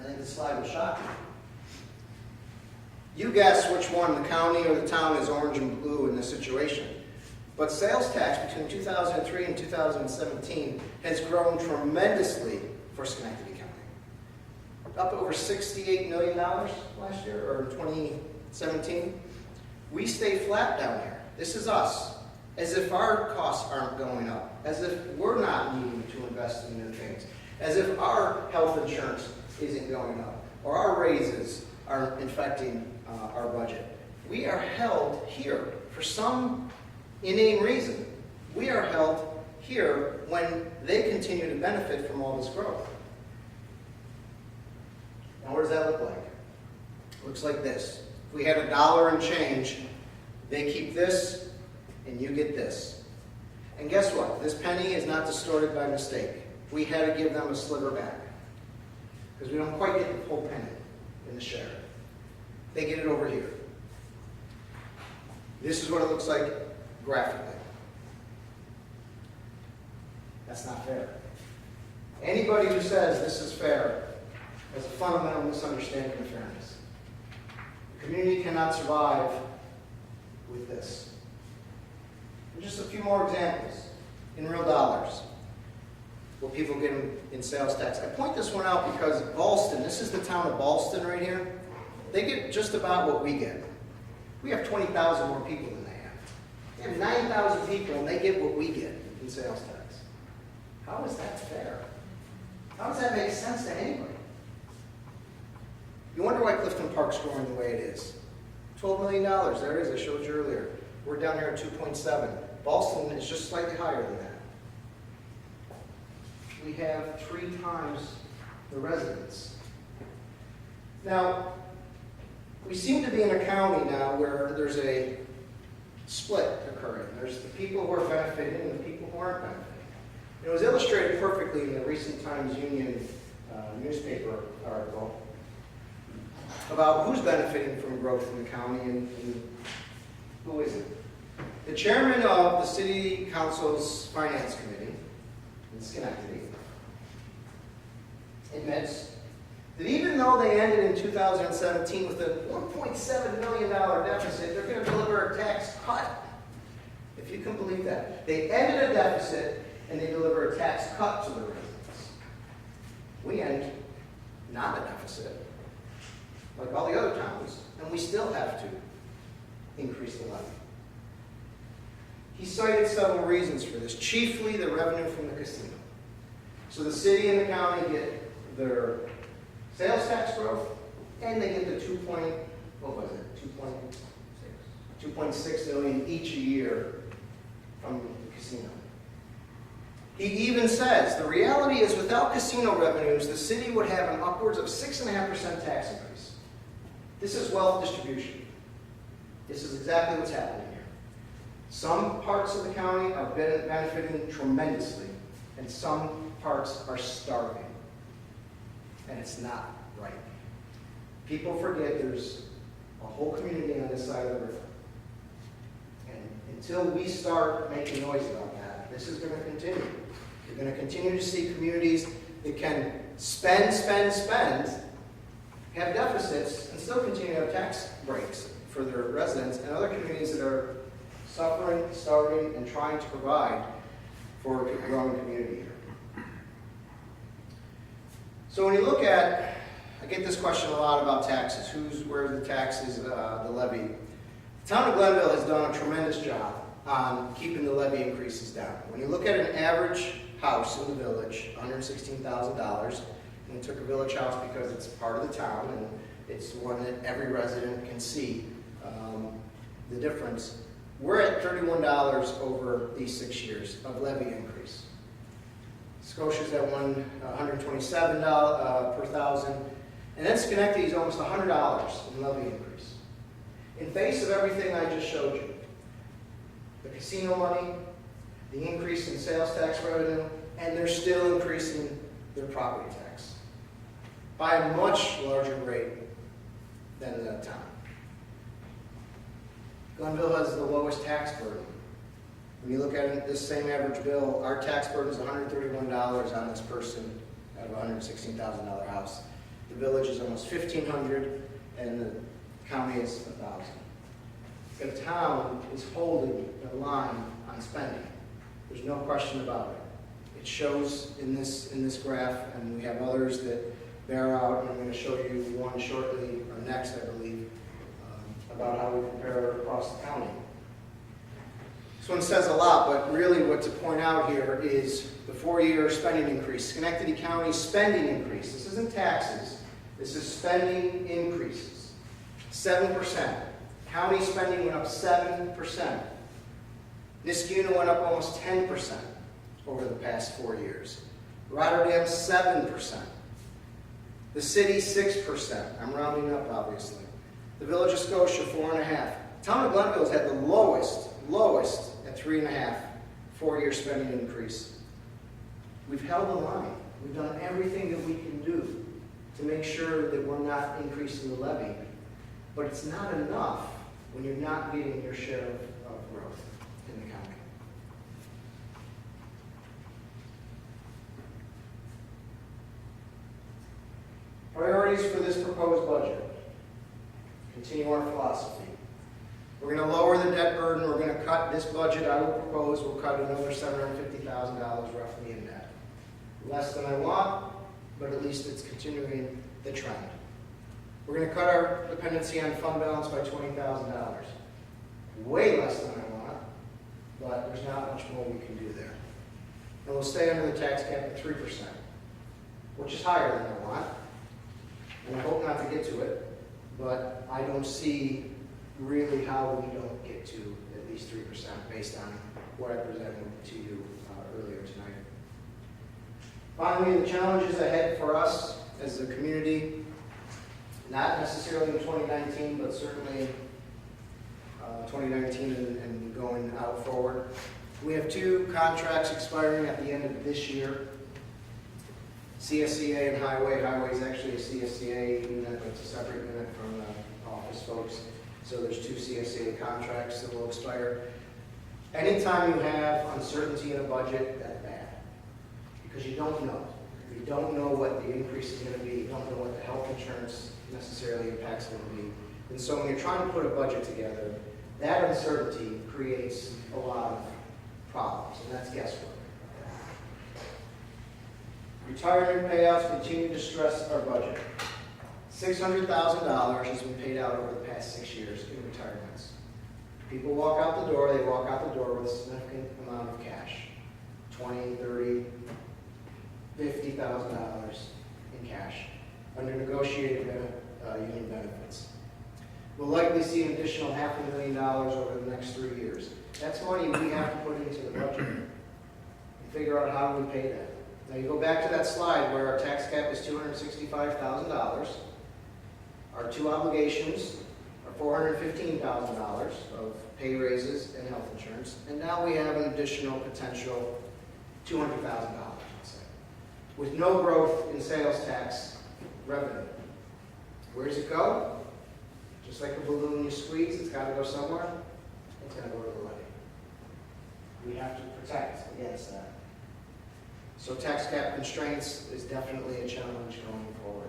I think this slide will shock you. You guess which one, the county or the town, is orange and blue in this situation. But sales tax between 2003 and 2017 has grown tremendously for Schenectady County. Up over $68 million last year, or 2017. We stay flat down here. This is us. As if our costs aren't going up. As if we're not needing to invest in new things. As if our health insurance isn't going up. Or our raises aren't infecting our budget. We are held here for some inane reason. We are held here when they continue to benefit from all this growth. Now, what does that look like? It looks like this. If we had $1 and change, they keep this, and you get this. And guess what? This penny is not distorted by mistake. We had to give them a sliver back. Because we don't quite get the whole penny in the share. They get it over here. This is what it looks like graphically. That's not fair. Anybody who says this is fair has a fundamental misunderstanding of fairness. The community cannot survive with this. And just a few more examples in real dollars. What people get in sales tax. I point this one out because Ballston, this is the town of Ballston right here. They get just about what we get. We have 20,000 more people than they have. They have 9,000 people and they get what we get in sales tax. How is that fair? How does that make sense to anybody? You wonder why Clifton Park's growing the way it is. $12 million, there it is, I showed you earlier. We're down here at 2.7. Ballston is just slightly higher than that. We have 3 times the residents. Now, we seem to be in a county now where there's a split occurring. There's the people who are benefiting and the people who aren't benefiting. It was illustrated perfectly in the recent Times Union newspaper article about who's benefiting from growth in the county and who isn't. The chairman of the City Council's Finance Committee in Schenectady admits that even though they ended in 2017 with a $1.7 million deficit, they're going to deliver a tax cut. If If you can believe that. They ended a deficit and they deliver a tax cut to the residents. We end not a deficit, like all the other towns, and we still have to increase the levy. He cited several reasons for this, chiefly the revenue from the casino. So the city and the county get their sales tax growth, and they get the 2.6 million each a year from the casino. He even says, the reality is without casino revenues, the city would have an upwards of 6.5% tax increase. This is wealth distribution. This is exactly what's happening here. Some parts of the county are benefiting tremendously, and some parts are starving. And it's not right. People forget there's a whole community on this side of the river. And until we start making noise about that, this is going to continue. You're going to continue to see communities that can spend, have deficits, and still continue to have tax breaks for their residents, and other communities that are suffering, starving, and trying to provide for a growing community here. So when you look at, I get this question a lot about taxes. Where the taxes, the levy? The town of Glenville has done a tremendous job on keeping the levy increases down. When you look at an average house in the village, $116,000, and we took a village house because it's part of the town and it's one that every resident can see the difference. We're at $31 over these 6 years of levy increase. Scotia's at $127 per thousand, and then Schenectady is almost $100 in levy increase. In face of everything I just showed you, the casino money, the increase in sales tax revenue, and they're still increasing their property tax by a much larger rate than the town. Glenville has the lowest tax burden. When you look at this same average bill, our tax burden is $131 on this person out of a $116,000 house. The village is almost $1,500, and the county is $1,000. The town is holding the line on spending. There's no question about it. It shows in this graph, and we have others that bear out, and I'm going to show you one shortly, or next, I believe, about how we compare across the county. This one says a lot, but really what to point out here is the 4-year spending increase. Schenectady County spending increase. This isn't taxes. This is spending increases. 7%. County spending went up 7%. Niskuna went up almost 10% over the past 4 years. Rotterdam, 7%. The city, 6%. I'm rounding up, obviously. The Village of Scotia, 4.5%. Town of Glenville has had the lowest at 3.5%, 4-year spending increase. We've held the line. We've done everything that we can do to make sure that we're not increasing the levy. But it's not enough when you're not getting your share of growth in the county. Priorities for this proposed budget. Continue our philosophy. We're going to lower the debt burden. We're going to cut this budget. I will propose we'll cut another $750,000 roughly in debt. Less than I want, but at least it's continuing the trend. We're going to cut our dependency on fund balance by $20,000. Way less than I want, but there's not much more we can do there. And we'll stay under the tax cap at 3%, which is higher than I want. And I hope not to get to it, but I don't see really how we don't get to at least 3% based on what I presented to you earlier tonight. Finally, the challenges ahead for us as a community, not necessarily in 2019, but certainly 2019 and going out forward. We have 2 contracts expiring at the end of this year. CSCA and Highway. Highway is actually a CSCA unit, but it's a separate unit from the office folks. So there's 2 CSCA contracts that will expire. Anytime you have uncertainty in a budget, that's bad. Because you don't know. You don't know what the increase is going to be. You don't know what the health insurance necessarily impacts going to be. And so when you're trying to put a budget together, That uncertainty creates a lot of problems, and that's guesswork. Retirement payouts continue to stress our budget. $600,000 has been paid out over the past 6 years in retirements. People walk out the door, they walk out the door with a significant amount of cash. $20,000, $30,000, $50,000 in cash under negotiated union benefits. We'll likely see an additional $500,000 over the next 3 years. That's money we have to put into the budget and figure out how do we pay that. Now you go back to that slide where our tax cap is $265,000. Our two obligations are $415,000 of pay raises and health insurance. And now we have an additional potential $200,000, let's say, with no growth in sales tax revenue. Where does it go? Just like a balloon you squeeze, it's got to go somewhere. It's going to go to the levy. We have to protect against that. So tax cap constraints is definitely a challenge going forward.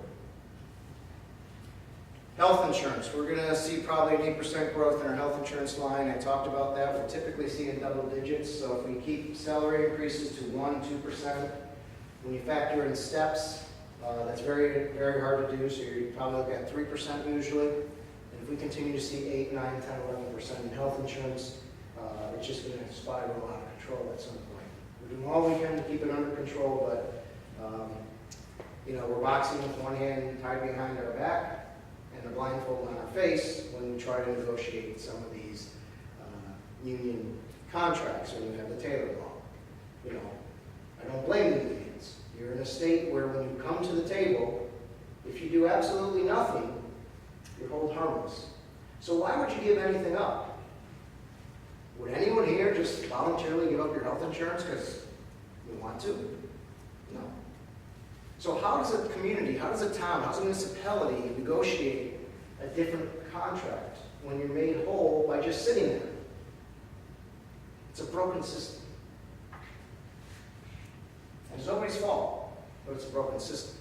Health insurance. We're going to see probably an 8% growth in our health insurance line. I talked about that. We'll typically see in double digits. So if we keep salary increases to 1%, 2%, when you factor in steps, that's very, very hard to do. So you're probably looking at 3% usually. And if we continue to see 8, 9, 10, 11% in health insurance, it's just going to spiral out of control at some point. We're doing all we can to keep it under control, but we're boxing with one hand tied behind our back and a blindfold on our face when we try to negotiate some of these union contracts when you have the Taylor Law. I don't blame the unions. You're in a state where when you come to the table, if you do absolutely nothing, you're held harmless. So why would you give anything up? Would anyone here just voluntarily give up your health insurance because you want to? No. So how does a community, how does a town, how does a municipality negotiate a different contract when you're made whole by just sitting there? It's a broken system. And it's nobody's fault, but it's a broken system.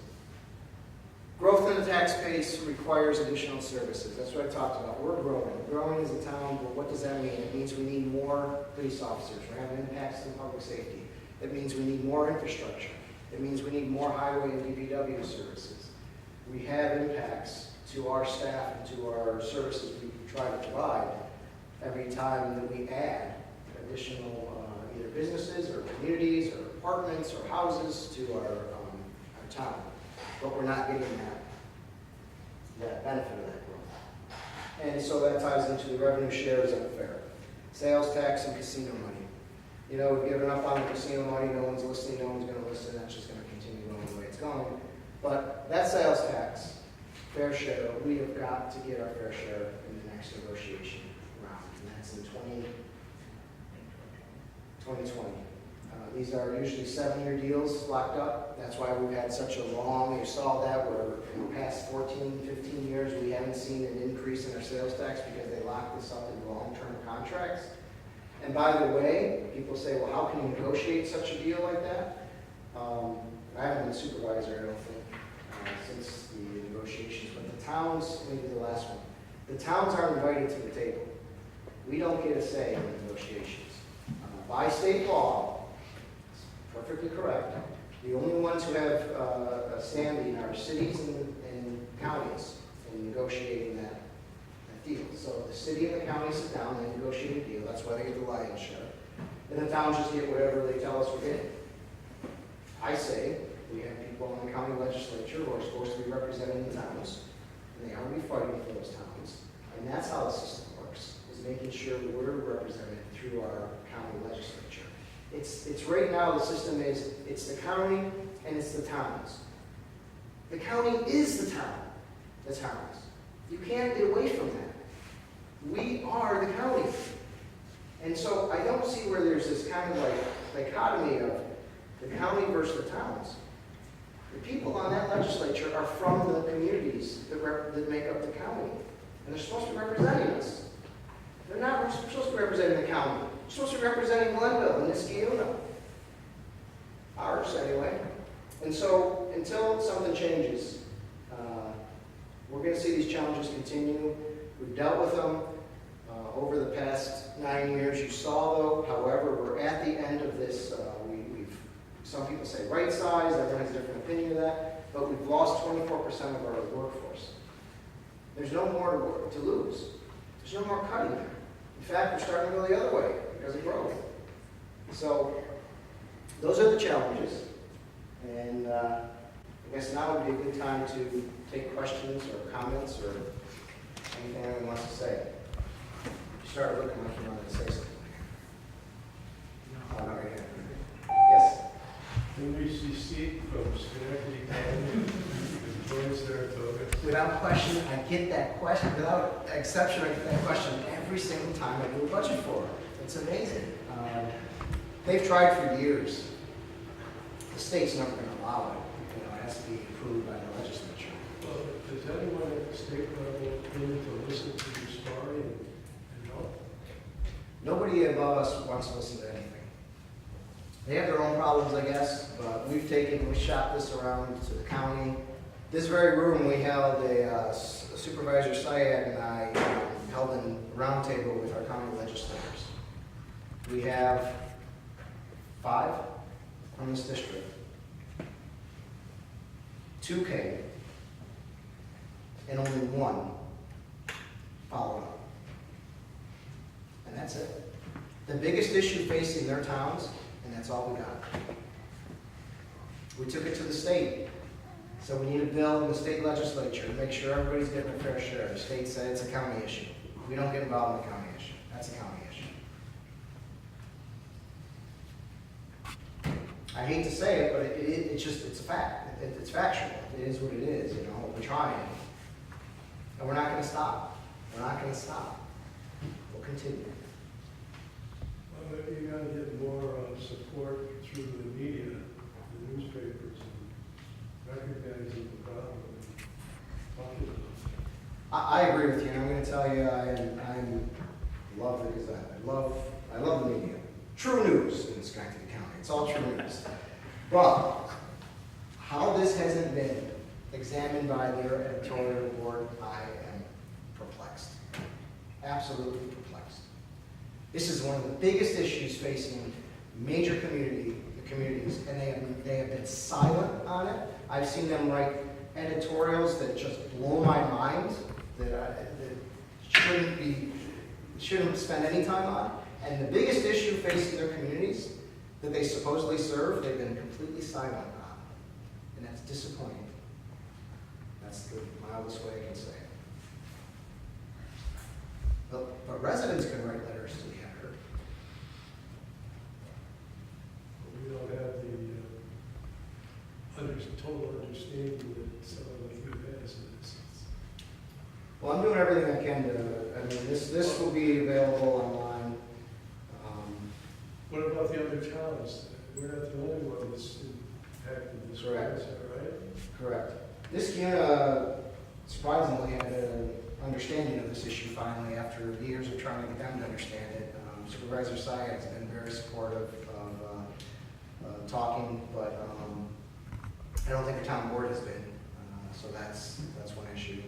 Growth in the tax base requires additional services. That's what I talked about. We're growing. Growing as a town, but what does that mean? It means we need more police officers. We're having impacts in public safety. It means we need more infrastructure. It means we need more highway and DPW services. We have impacts to our staff and to our services we try to provide every time that we add additional either businesses or communities or apartments or houses to our town. But we're not getting that benefit of that growth. And so that ties into the revenue share is unfair. Sales tax and casino money. We've given up on the casino money, no one's listening, no one's going to listen, that's just going to continue going the way it's going. But that sales tax, fair share, we have got to get our fair share in the next negotiation round, and that's in 2020. These are usually 7-year deals locked up. That's why we've had such a long, you saw that where in the past 14, 15 years we haven't seen an increase in our sales tax because they locked this up in long-term contracts. And by the way, people say, well, how can you negotiate such a deal like that? I haven't been supervisor, I don't think, since the negotiations, but the towns, maybe the last one, the towns are invited to the table. We don't get a say in the negotiations. By state law, perfectly correct. The only ones who have a standing are cities and counties in negotiating that deal. So the city and the county sit down, they negotiate a deal. That's why they get the lion's share. And the towns just get whatever they tell us we're getting. I say we have people in the county legislature who are supposed to be representing the towns, and they are be fighting for those towns. And that's how the system works, is making sure that we're represented through our county legislature. It's right now the system is, it's the county and it's the towns. The county is the town, the towns. You can't get away from that. We are the county. And so I don't see where there's this kind of dichotomy of the county versus the towns. The people on that legislature are from the communities that make up the county. And they're supposed to be representing us. They're not supposed to be representing the county. They're supposed to be representing Glenville and Niskayuna. Ours, anyway. And so, until something changes, we're going to see these challenges continue. We've dealt with them over the past 9 years. You saw, though, however, we're at the end of this. Some people say right size, everyone has a different opinion of that, but we've lost 24% of our workforce. There's no more to lose. There's no more cutting there. In fact, we're starting to go the other way because of growth. So those are the challenges. And I guess now would be a good time to take questions or comments or anything anyone wants to say. You started looking like you wanted to say something. Oh, no, right here. Yes? WCC from Schenectady County, joins Saratoga. Without question, I get that question. Without exception, I get that question every single time I do a budget for it. It's amazing. They've tried for years. The state's never going to allow it. It has to be approved by the legislature. Well, does anyone at the state level willing to listen to your story and help? Nobody above us wants to listen to anything. They have their own problems, I guess, but we shopped this around to the county. This very room, we held a Supervisor Syed and I held a roundtable with our county legislators. We have 5 from this district. 2 came, and only 1 followed up. And that's it. The biggest issue facing their towns, and that's all we got. We took it to the state. So we need a bill in the state legislature to make sure everybody's getting a fair share. The state said it's a county issue. We don't get involved in the county issue. That's a county issue. I hate to say it, but it's a fact. It's factual. It is what it is, We're trying. And we're not going to stop. We're not going to stop. We'll continue. Well, you got to get more support through the media, the newspapers, and recognizing the problem and talking about it. I agree with you. And I'm going to tell you, I love the Gazette. I love the media. True news in Schenectady County. It's all true news. But how this hasn't been examined by their editorial board, I am perplexed. Absolutely perplexed. This is one of the biggest issues facing major communities, and they have been silent on it. I've seen them write editorials that just blow my mind, that shouldn't spend any time on. And the biggest issue facing their communities that they supposedly serve, they've been completely silent on. And that's disappointing. That's the mildest way I can say it. But residents can write letters to the editor. We don't have the total understanding that someone like you has in this. Well, I'm doing everything I can to, this will be available online. What about the other towns? We're not the only one that's impacted this way, Correct. is that right? Correct. This surprisingly had an understanding of this issue finally after years of trying to get them to understand it. Supervisor Syed has been very supportive of talking, but I don't think the town board has been. So that's one issue.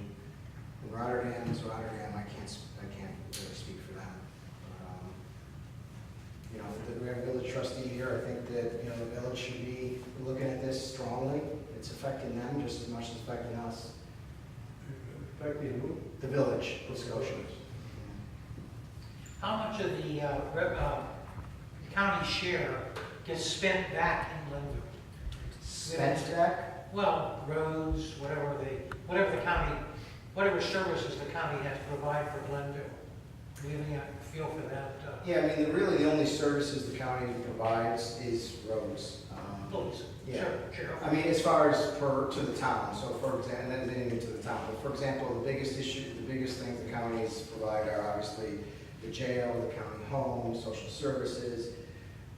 In Rotterdam is Rotterdam. I can't really speak for them. We have a village trustee here. I think that the village should be looking at this strongly. It's affecting them just as much as it's affecting us. Affecting who? The village of Scotia. How much of the county share gets spent back in Glenville? Spent back? Well, roads, whatever services the county has to provide for Glenville. Do you have any feel for that? Yeah, really the only services the county provides is roads. Please, Yeah. sure. As far as to the town, so for example, and then getting into the town, but for example, the biggest things the counties provide are obviously the jail, the county home, social services.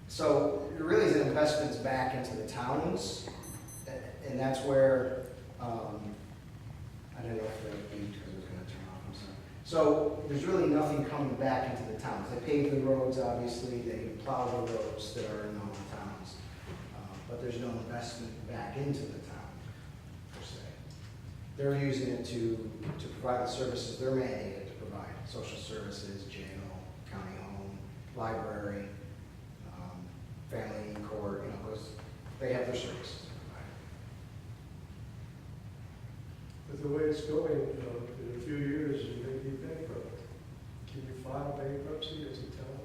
So it really is an investments back into the towns, and that's where, I don't know if they're beat because it was going to turn off, I'm sorry. So there's really nothing coming back into the towns. They pave the roads, obviously, they plow the roads that are in all the towns. But there's no investment back into the town, per se. They're using it to provide the services they're mandated to provide. Social services, jail, county home, library, family court, because they have their services to provide. But the way it's going, in a few years, you may be bankrupt. Can you file bankruptcy as a town?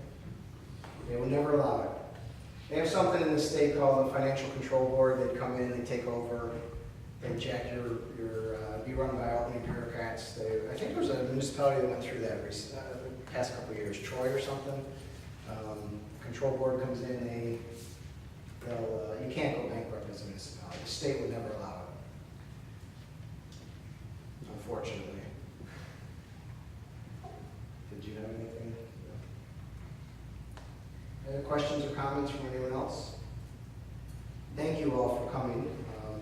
They will never allow it. They have something in the state called the Financial Control Board. They come in, they take over, they check be run by Albany bureaucrats. I think there was a municipality that went through that the past couple of years, Troy or something. Control Board comes in, you can't go bankrupt as a municipality. The state would never allow it, unfortunately. Did you have anything? Any questions or comments from anyone else? Thank you all for coming.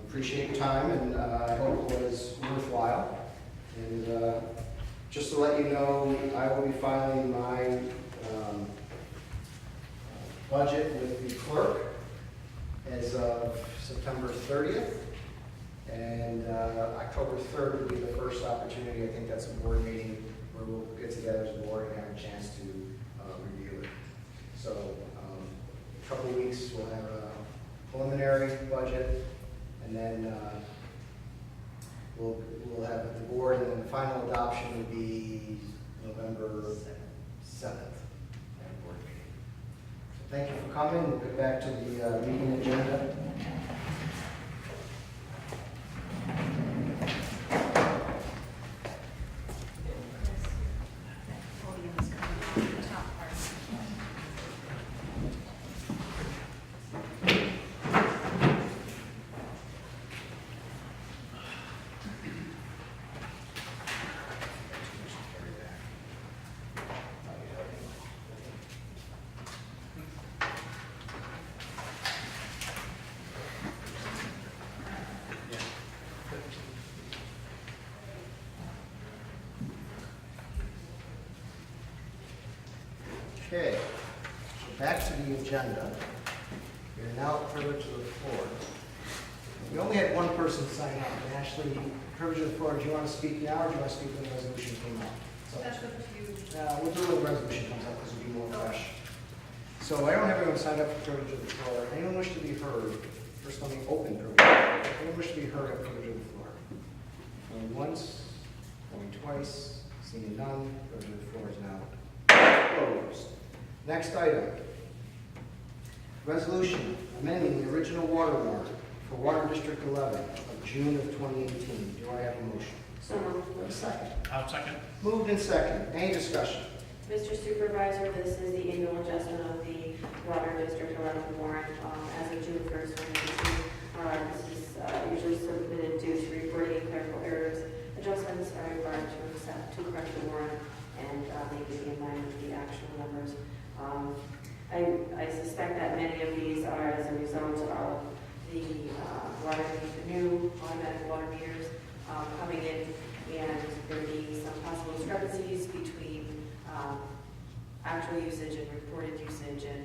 Appreciate your time, and I hope it was worthwhile. And just to let you know, I will be filing my budget with the clerk as of September 30th. And October 3rd will be the first opportunity. I think that's a board meeting where we'll get together as a board and have a chance to review it. So a couple of weeks, we'll have a preliminary budget, and then we'll have the board, and then the final adoption will be November 7th at a board meeting. So thank you for coming. We'll get back to the meeting agenda. Okay, so back to the agenda. We are now privileged to the floor. We only had one person sign up, and Ashley, privilege of the floor, do you want to speak now, or do you want to speak when the resolution comes up? So, That's up to you. we'll do it when the resolution comes up, because it'll be more fresh. So I don't have anyone signed up for privilege of the floor. Anyone wish to be heard? First, let me open privilege. Anyone wish to be heard at privilege of the floor? Going once, going twice, seeing none, privilege of the floor is now closed. Next item. Resolution amending the original water warrant for Water District 11 of June of 2018. Do I have a motion? So moved. Do I have a second? I'll second. Moved and second. Any discussion? Mr. Supervisor, this is the annual adjustment of the Water District 11 warrant as of June 1st, 2018. This is usually submitted due to reporting clerical errors. Adjustments are required to correct the warrant and make it in line with the actual numbers. I suspect that many of these are as a result of the new automatic water meters coming in, and there being some possible discrepancies between actual usage and reported usage, and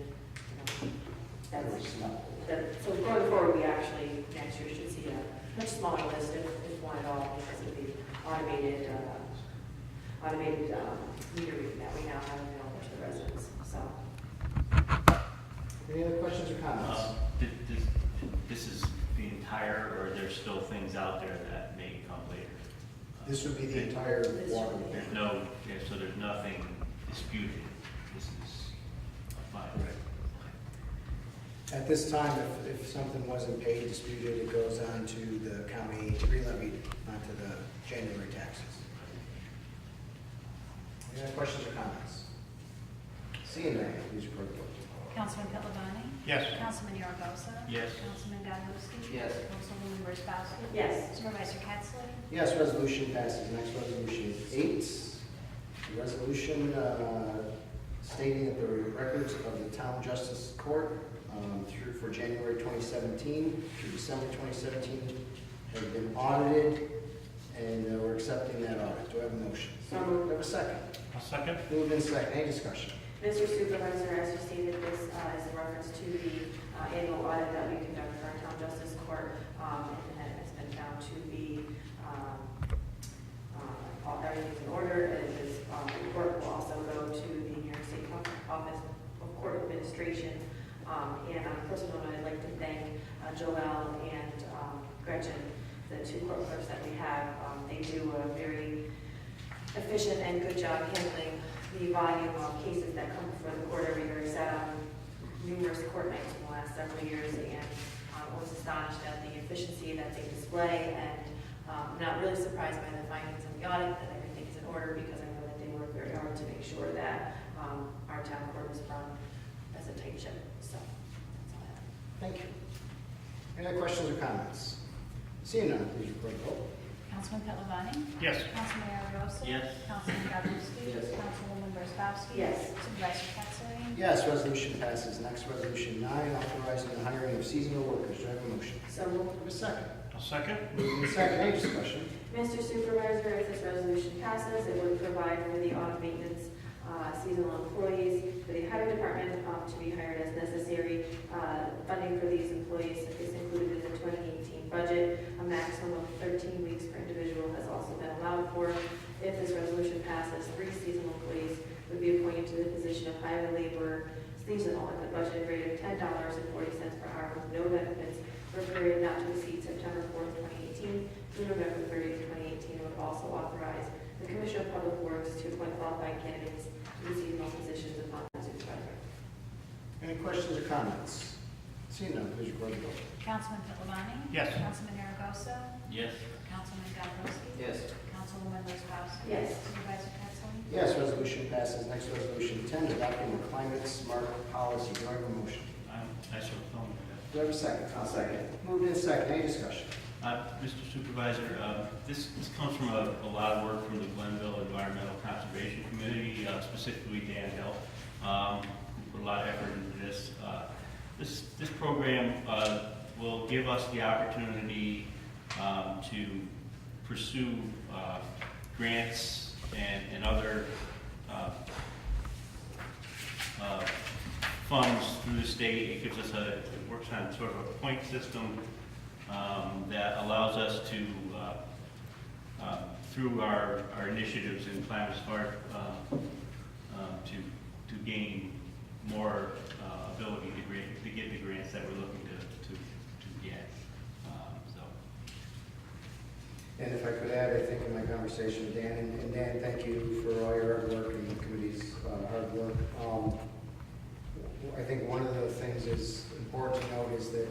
so going forward, we actually next year should see a much smaller list, if one at all, because of the automated meter reading that we now have available to the residents. So. Any other questions or comments? This is the entire, or there's still things out there that may come later? This would be the entire water. There's no, so there's nothing disputed. This is fine. At this time, if something wasn't paid, disputed, it goes on to the county, re-levied onto the January taxes. Any other questions or comments? Seeing none, please report the vote. Councilman Pittavani? Yes. Councilman Yorogosa? Yes. Councilman Goddowski? Yes. Councilwoman Wozzachowski? Yes. Supervisor Catzler? Yes, resolution passes. Next resolution is 8. The resolution stating that the records of the Town Justice Court for January 2017 through December 2017 have been audited, and we're accepting that audit. Do I have a motion? So moved. Do I have a second? I'll second. Moved in second. Any discussion? Mr. Supervisor, as you stated, this is in reference to the annual audit that we conduct for our Town Justice Court, and it's been found to be everything's in order. It is And on a personal note, I'd like to thank Joelle and Gretchen, the two court clerks that we have. They do a very efficient and good job handling the volume of cases that come before the court every year. I've sat on numerous court nights in the last several years, and was astonished at the efficiency that they display, and not really surprised by the findings of the audit, that everything is in order, because I know that they work very hard to make sure that our town court is run as a tight ship. So that's all I have. Thank you. Any other questions or comments? Seeing none, please record the vote. Councilman Catalani? Yes. Councilman Aragosa? Yes. Councilman Gabowski? Yes. Councilwoman Wozzachowski? Yes. Supervisor Capson? Yes, resolution passes. Next, resolution 9, authorizing the hiring of seasonal workers. Do I have a motion? So moved. Do I have a second? I'll second. Moving in second, any discussion? Mr. Supervisor, if this resolution passes, it would provide for the auto maintenance seasonal employees for the highway department to be hired as necessary. Funding for these employees is included in the 2018 budget. A maximum of 13 weeks per individual has also been allowed for. If this resolution passes, 3 seasonal employees would be appointed to the position of highway laborer seasonal at the budgeted rate of $10.40 per hour with no benefits for a period not to exceed September 4th, 2018 through November 30th, 2018. It would also authorize the Commissioner of Public Works to appoint qualified candidates to the seasonal positions upon the supervisor. Any questions or comments? Seeing none, please record the vote. Councilman Catalani? Yes. Councilman Aragosa? Yes. Councilman Gabowski? Yes. Councilwoman Wozzachowski? Yes. Supervisor Capson? Yes, resolution passes. Next, resolution 10, adopting the climate smart policy. Do I have a motion? I shall phone that. Do I have a second? I'll second. Moved in second, any discussion? Mr. Supervisor, this comes from a lot of work from the Glenville Environmental Conservation Committee, specifically Dan Hill. Who put a lot of effort into this. This program will give us the opportunity to pursue grants and other funds through the state. It gives us it works on sort of a point system that allows us to, through our initiatives in Climate Smart, to gain more ability to get the grants that we're looking to get. So. And if I could add, I think in my conversation with Dan, and Dan, thank you for all your hard work and the committee's hard work. I think one of the things is important to note is that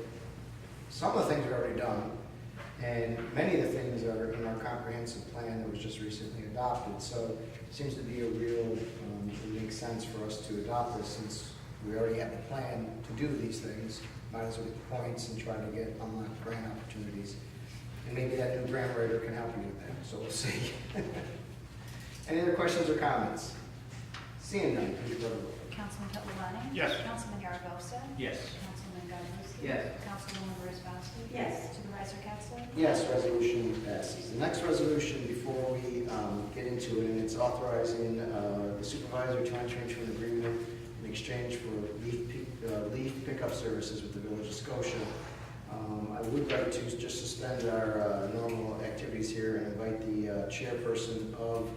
some of the things are already done, and many of the things are in our comprehensive plan that was just recently adopted. So it seems to be a real, it makes sense for us to adopt this since we already have the plan to do these things. Might as well get the points and try to get unlocked grant opportunities. And maybe that new grant writer can help you with that, so we'll see. Any other questions or comments? Seeing none, please go to the vote. Councilman Catalani? Yes. Councilman Aragosa? Yes. Councilman Gabowski? Yes. Councilwoman Wozzachowski? Yes. Supervisor Capson? Yes, resolution passes. The next resolution, before we get into it, and it's authorizing the supervisor to enter into an agreement in exchange for leaf pickup services with the Village of Scotia. I would like to just suspend our normal activities here and invite the chairperson of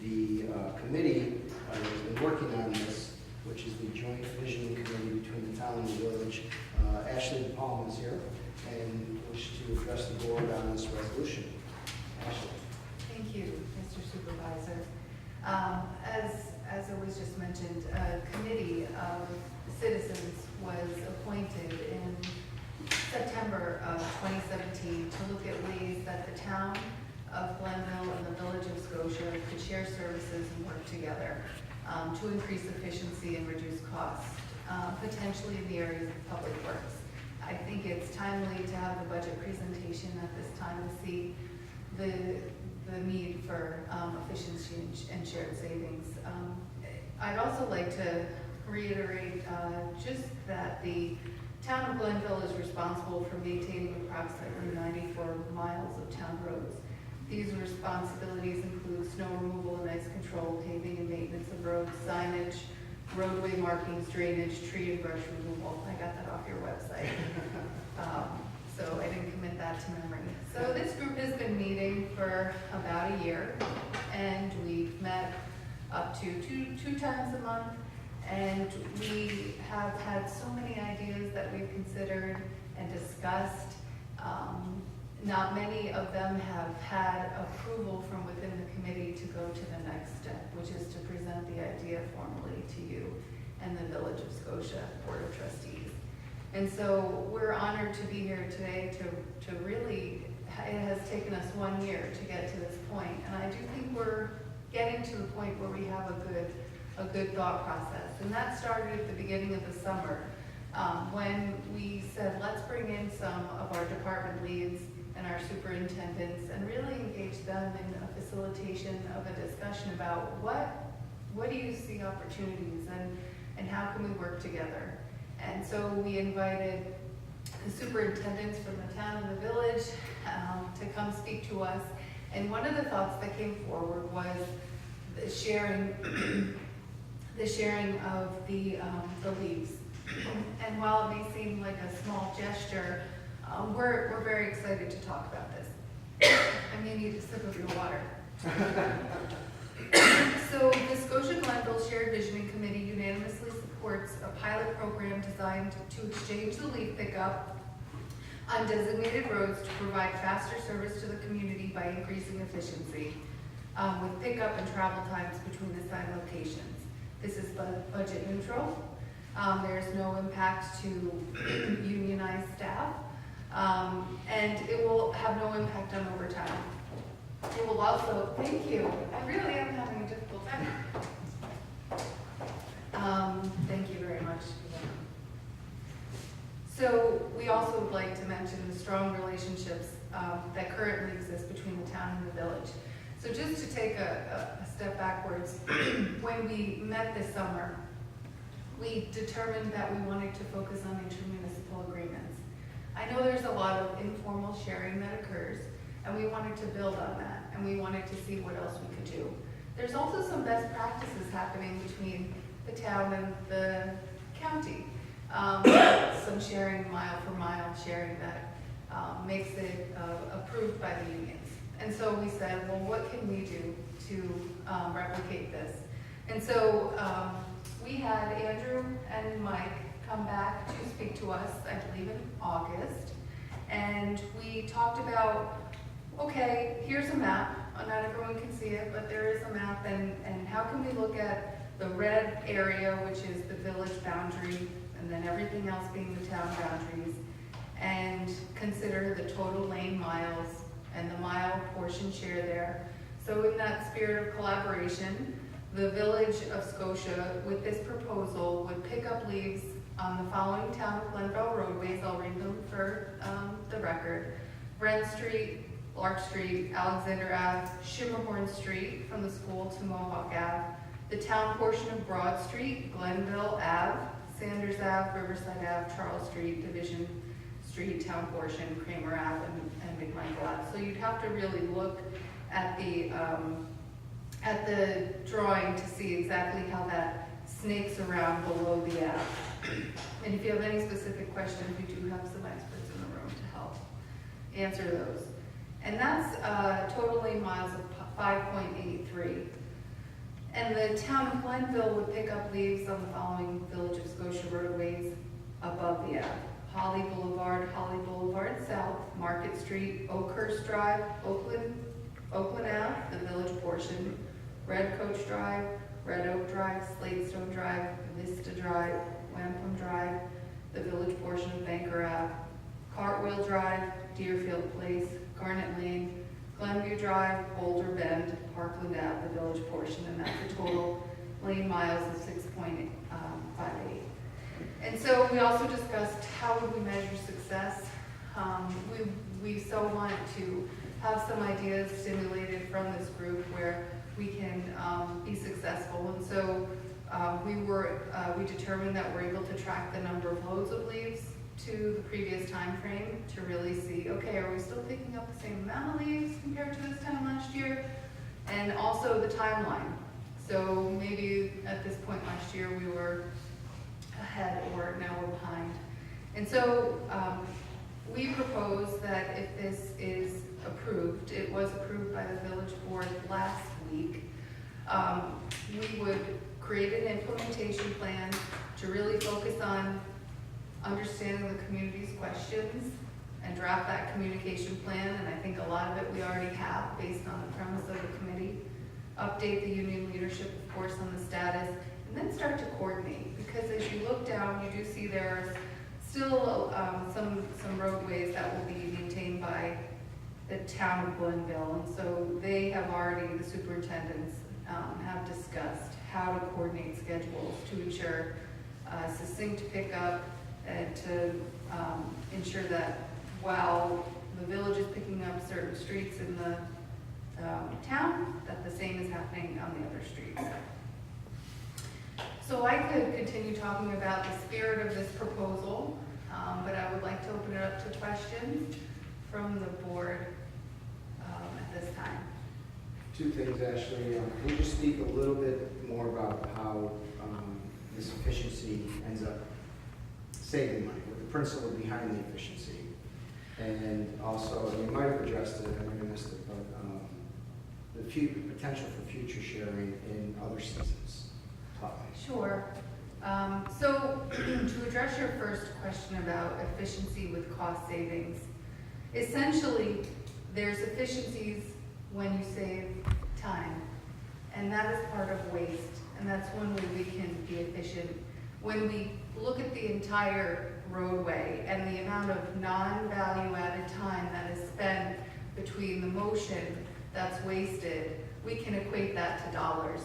the committee that has been working on this, which is the Joint Vision Committee between the town and the village. Ashley Palm is here and wish to address the board on this resolution. Ashley. Thank you, Mr. Supervisor. As it was just mentioned, a committee of citizens was appointed in September of 2017 to look at ways that the town of Glenville and the Village of Scotia could share services and work together to increase efficiency and reduce costs, potentially in the areas of public works. I think it's timely to have the budget presentation at this time to see the need for efficiency and shared savings. I'd also like to reiterate just that the town of Glenville is responsible for maintaining approximately 94 miles of town roads. These responsibilities include snow removal and ice control, paving and maintenance of roads, signage, roadway markings, drainage, tree and brush removal. I got that off your website. So I didn't commit that to memory. So this group has been meeting for about a year, and we've met up to two times a month, And we have had so many ideas that we've considered and discussed. Not many of them have had approval from within the committee to go to the next step, which is to present the idea formally to you and the Village of Scotia Board of Trustees. And so we're honored to be here today to really, it has taken us 1 year to get to this point. And I do think we're getting to the point where we have a good thought process. And that started at the beginning of the summer, when we said, let's bring in some of our department leads and our superintendents and really engage them in a facilitation of a discussion about what do you see opportunities and how can we work together. And so we invited the superintendents from the town and the village to come speak to us. And one of the thoughts that came forward was the sharing of the leaves. And while it may seem like a small gesture, we're very excited to talk about this. I may need a sip of your water. So the Scotia Glenville Shared Visioning Committee unanimously supports a pilot program designed to exchange the leaf pickup on designated roads to provide faster service to the community by increasing efficiency with pickup and travel times between the assigned locations. This is budget neutral. There's no impact to unionized staff, and it will have no impact on overtime. It will also, thank you, I really am having a difficult time. Thank you very much. So we also would like to mention the strong relationships that currently exist between the town and the village. So just to take a step backwards, when we met this summer, we determined that we wanted to focus on intermunicipal agreements. I know there's a lot of informal sharing that occurs, and we wanted to build on that, and we wanted to see what else we could do. There's also some best practices happening between the town and the county. Some sharing, mile for mile sharing that makes it approved by the unions. And so we said, well, what can we do to replicate this? And so we had Andrew and Mike come back to speak to us, I believe in August, and we talked about, okay, here's a map. Not everyone can see it, but there is a map, and how can we look at the red area, which is the village boundary, and then everything else being the town boundaries, and consider the total lane miles and the mile portion share there. So in that spirit of collaboration, the Village of Scotia, with this proposal, would pick up leaves on the following town of Glenville roadways. I'll read them for the record. Wren Street, Lark Street, Alexander Ave, Shimmerhorn Street from the school to Mohawk Ave, the town portion of Broad Street, Glenville Ave, Sanders Ave, Riverside Ave, Charles Street, Division Street, town portion, Kramer Ave, and McMichael Ave. So you'd have to really look at the drawing to see exactly how that snakes around below the Ave. And if you have any specific questions, we do have some experts in the room to help answer those. And that's totally miles of 5.83. And the town of Glenville would pick up leaves on the following Village of Scotia roadways above the Ave. Holly Boulevard South, Market Street, Oakhurst Drive, Oakland Ave, the village portion, Red Coach Drive, Red Oak Drive, Slatestone Drive, Vista Drive, Wampum Drive, the village portion of Banker Ave, Cartwheel Drive, Deerfield Place, Garnet Lane, Glenview Drive, Boulder Bend, Parkland Ave, the village portion, and that's a total lane miles of 6.58. And so we also discussed how would we measure success. We so want to have some ideas stimulated from this group where we can be successful. And so we determined that we're able to track the number of loads of leaves to the previous time frame to really see, okay, are we still picking up the same amount of leaves compared to this time last year? And also the timeline. So maybe at this point last year we were ahead, or now we're behind. And so we propose that if this is approved, it was approved by the village board last week, we would create an implementation plan to really focus on understanding the community's questions and draft that communication plan, and I think a lot of it we already have based on the premise of the committee. Update the union leadership, of course, on the status, and then start to coordinate, because as you look down, you do see there are still some roadways that will be maintained by the town of Glenville, and so they have already, the superintendents have discussed how to coordinate schedules to ensure succinct pickup and to ensure that while the village is picking up certain streets in the town, that the same is happening on the other streets. So I could continue talking about the spirit of this proposal, but I would like to open it up to questions from the board at this time. Two things, Ashley. Can you just speak a little bit more about how this efficiency ends up saving money, what the principle behind the efficiency? And also, you might have addressed it, I might have missed it, but the potential for future sharing in other seasons. Sure. So to address your first question about efficiency with cost savings, essentially there's efficiencies when you save time, and that is part of waste, and that's one way we can be efficient. When we look at the entire roadway and the amount of non-value added time that is spent between the motion that's wasted, we can equate that to dollars.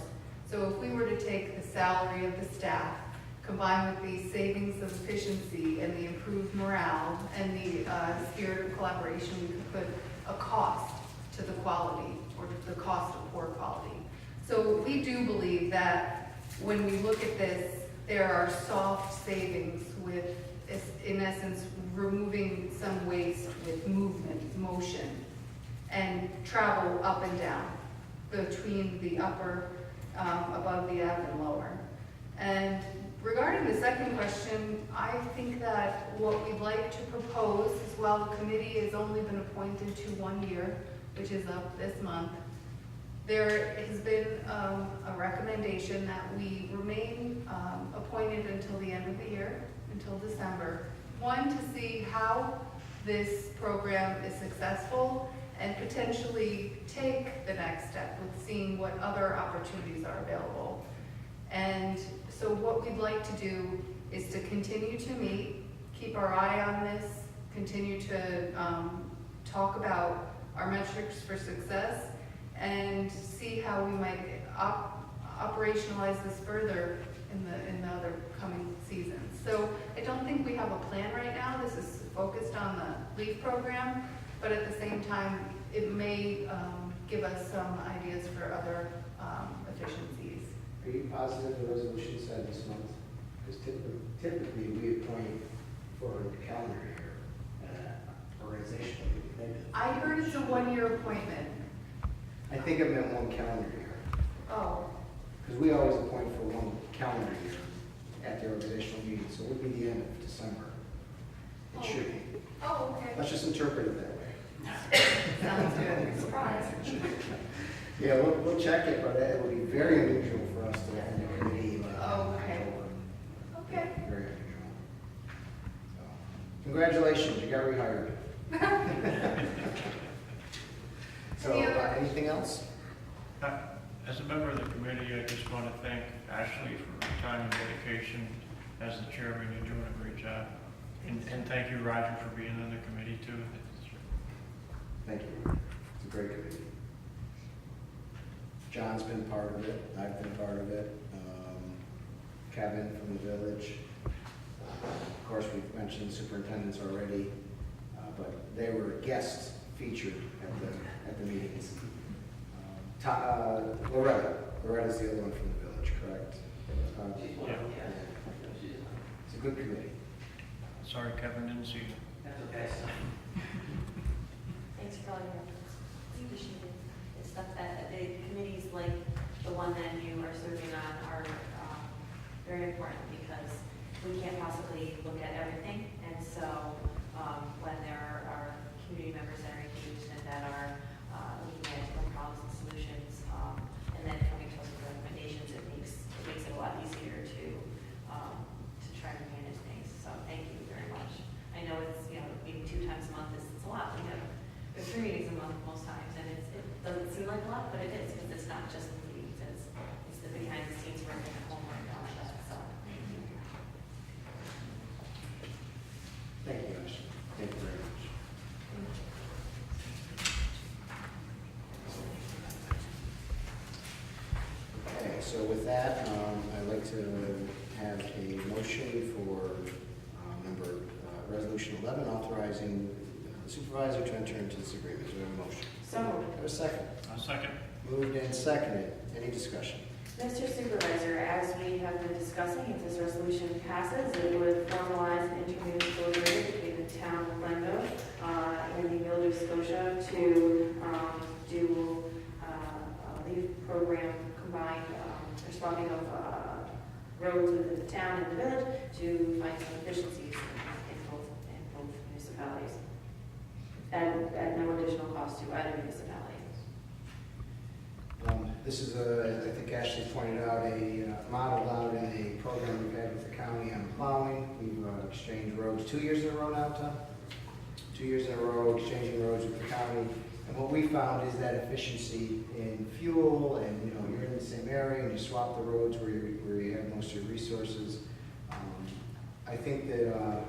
So if we were to take the salary of the staff, combined with the savings of efficiency and the improved morale and the spirit of collaboration, we could put a cost to the quality or to the cost of poor quality. So we do believe that when we look at this, there are soft savings with, in essence, removing some waste with movement, motion, and travel up and down between the upper, above the Ave and lower. And regarding the second question, I think that what we'd like to propose is, while the committee has only been appointed to 1 year, which is up this month, there has been a recommendation that we remain appointed until the end of the year, until December. One, to see how this program is successful and potentially take the next step with seeing what other opportunities are available. And so what we'd like to do is to continue to meet, keep our eye on this, continue to talk about our metrics for success, and see how we might operationalize this further in the other coming seasons. So I don't think we have a plan right now. This is focused on the LEAF program, but at the same time, it may give us some ideas for other efficiencies. Are you positive the resolution said this month? Because typically we appoint for a calendar year, organizational. I heard it's a 1-year appointment. I think it meant 1 calendar year. Oh, Because we always appoint for 1 calendar year at the organizational meeting, so it would be the end of December. It should be. oh, okay. Let's just interpret it that way. Sounds good. Surprise. Yeah, we'll check it, but it would be very unusual for us to end a committee. Oh, okay. Okay. Very unusual. So, congratulations, you got rehired. So, Any other- anything else? As a member of the committee, I just want to thank Ashley for her time and dedication. As the chairman, you're doing a great job. And thank you, Roger, for being on the committee too. Thank you. It's a great committee. John's been part of it, I've been part of it, Kevin from the village. Of course, we've mentioned superintendents already, but they were guests featured at the meetings. Loretta's the other one from the village, correct? Yeah. It's a good committee. Sorry, Kevin, didn't see you. That's okay. Thanks for all your efforts. Appreciate it. It's stuff that the committees like the one that you are serving on are very important, because we can't possibly look at everything. And so when there are community members that are engaged and that are looking at different problems and solutions, and then coming to us with recommendations, it makes it a most times, and it doesn't seem like a lot, but it is, because it's not just the meetings, it's the behind the scenes work and the homework and all that, so. Thank you, Ashley. Thank you very much. Okay, so with that, I'd like to have a motion for Resolution 11, authorizing the supervisor to enter into this agreement. Do we have a motion? So moved. Have a second? I'll second. Moved and seconded. Any discussion? Mr. Supervisor, as we have been discussing, if this resolution passes, it would formalize an intermunicipal agreement between the town of Glenville and the Village of Scotia to do a leaf program combined, responding of roads within the town and the village to find some efficiencies in both municipalities at no additional cost to either municipality. This is, I think Ashley pointed out, a modeled out in a program we've had with the county on plowing. We've exchanged roads 2 years in a row now, Tom? 2 years in a row exchanging roads with the county. And what we found is that efficiency in fuel, and you're in the same area and you swap the roads where you have most of your resources. I think that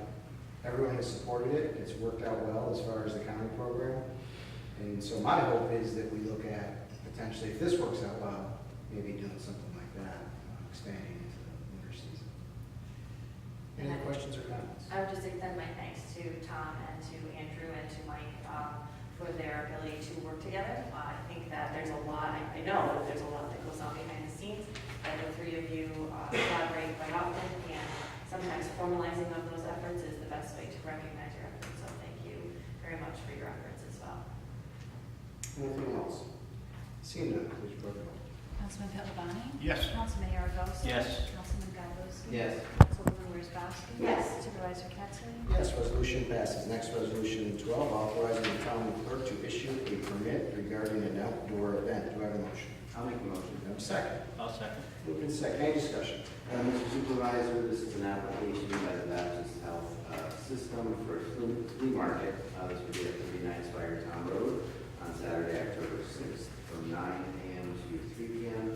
everyone has supported it. It's worked out well as far as the county program. And so my hope is that we look at potentially, if this works out well, maybe doing something like that, expanding into the winter season. Any other questions or comments? I would just extend my thanks to Tom and to Andrew and to Mike for their ability to work together. I think that there's a lot, I know that there's a lot that goes on behind the scenes, that the three of you collaborate quite often, and sometimes formalizing of those efforts is the best way to recognize your efforts. So thank you very much for your efforts as well. Anything else? Seeing none, please vote no. Councilman Pittavani? Yes. Councilman Aragosa? Yes. Councilman Gabowski? Yes. Councilwoman Wozzachowski? Yes. Supervisor Pettsley? Yes, resolution passes. Next, resolution 12, authorizing the town clerk to issue a permit regarding an outdoor event. Do I have a motion? I'll make a motion. Do I have a second? I'll second. Moved in second. Any discussion? Mr. Supervisor, this is an application by the Baptist Health System for a flea market. This would be at 39 Spire Town Road on Saturday, October 6th, from 9 a.m. to 3 p.m.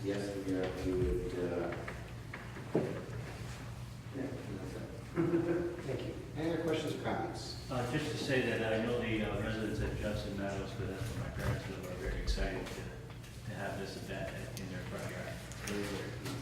Yes, we would, yeah, that's it. Thank you. Any other questions or comments? Just to say that I know the residents at Judson Meadows, but that's where my parents live, are very excited to have this event in their front yard. Very, very cool.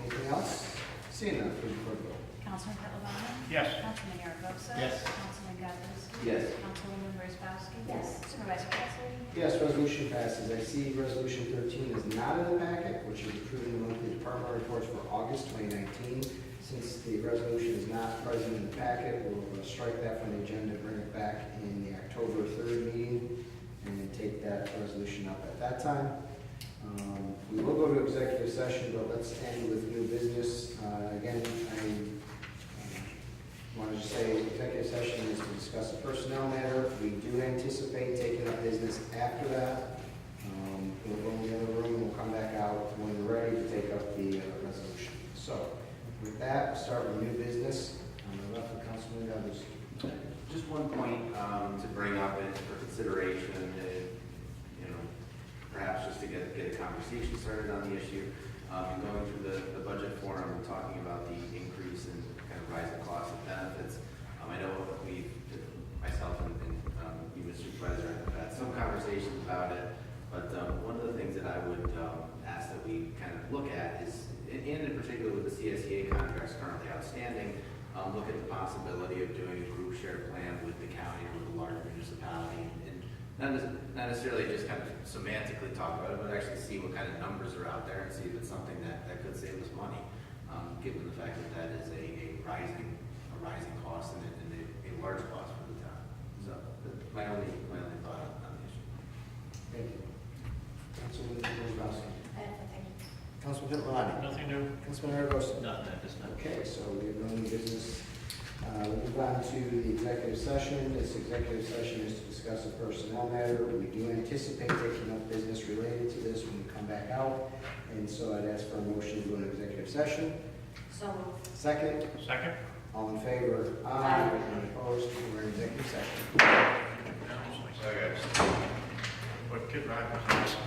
Anything else? Seeing none, please vote no. Councilman Pittavani? Yes. Councilman Aragosa? Yes. Councilman Gabowski? Yes. Councilwoman Wozzachowski? Yes. Supervisor Pettsley? Yes, resolution passes. I see resolution 13 is not in the packet, which is approving the monthly department reports for August 2019. Since the resolution is not present in the packet, we'll strike that from the agenda, bring it back in the October 3rd meeting, and take that resolution up at that time. We will go to executive session, but let's end with new business. Again, I want to just say executive session is to discuss a personnel matter. We do anticipate taking up business after that. We'll go in the other room and we'll come back out when we're ready to take up the resolution. So with that, we'll start with new business. On the left of Councilman Gabowski. Just one point to bring up and for consideration, perhaps just to get a conversation started on the issue. Going through the budget forum and talking about the increase in kind of rising costs of benefits. I know myself and you, Mr. Supervisor, have had some conversations about it, but one of the things that I would ask that we kind of look at is, in particular with the CSEA contracts currently outstanding, look at the possibility of doing a group share plan with the county or with a large municipality, and not necessarily just kind of semantically talk about it, but actually see what kind of numbers are out there and see if it's something that could save us money, given the fact that that is a rising cost and a large cost for the town. So my only thought on the issue. Thank you. Councilman Wozzachowski. Thank you. Councilman Pittavani. Nothing new? Councilman Aragosa. Nothing at this time. Okay, so we have no new business. We'll move on to the executive session. This executive session is to discuss a personnel matter. We do anticipate taking up business related to this when we come back out. And so I'd ask for a motion to go into executive session. So moved. Second, Second? All in favor? Aye. Any opposed? We're in executive session. But Kid Rock was awesome.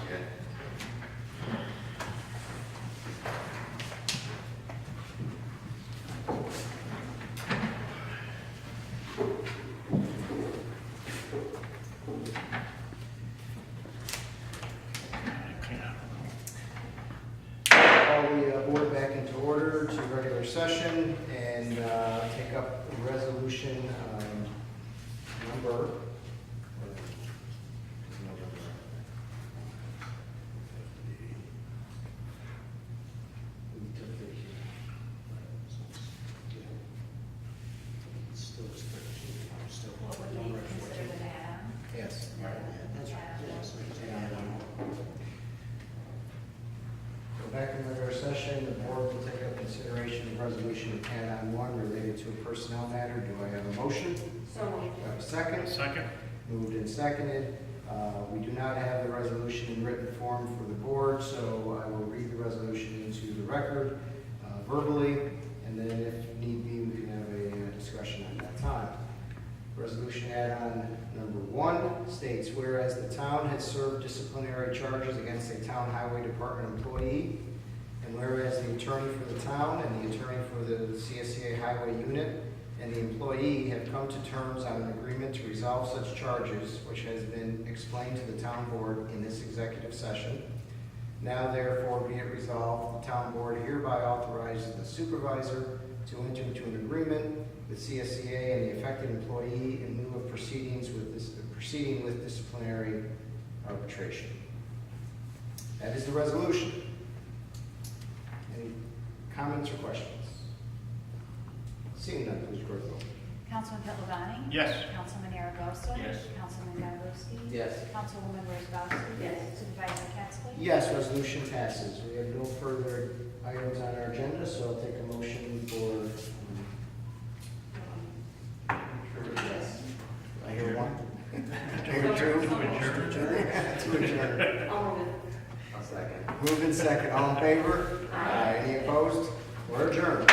Call the board back into order to regular session and take up resolution number. What would be considered an add-on? Yes. Go back in regular session, the board will take up consideration of resolution add-on 1 related to a personnel matter. Do I have a motion? So moved. Do I have a second? Second? Moved and seconded. We do not have the resolution in written form for the board, so I will read the resolution into the record verbally, and then if need be, we can have a discussion at that time. Resolution add-on number 1 states, whereas the town has served disciplinary charges against a town highway department employee, and whereas the attorney for the town and the attorney for the CSCA highway unit and the employee have come to terms on an agreement to resolve such charges, which has been explained to the town board in this executive session. Now therefore be it resolved, the town board hereby authorizes the supervisor to enter into an agreement with CSCA and the affected employee in lieu of proceeding with disciplinary arbitration. That is the resolution. Any comments or questions? Seeing none, please record the vote. Councilman Pittavani? Yes. Councilman Aragosa? Yes. Councilman Gollowski? Yes. Councilwoman Rosbowski? Yes. Supervisor Capson? Yes, resolution passes. We have no further items on our agenda, so I'll take a motion for. I hear one. I hear two. To adjourn. I'll move it. I'll second. Moved and second. All in favor? Aye. Any opposed? We're adjourned.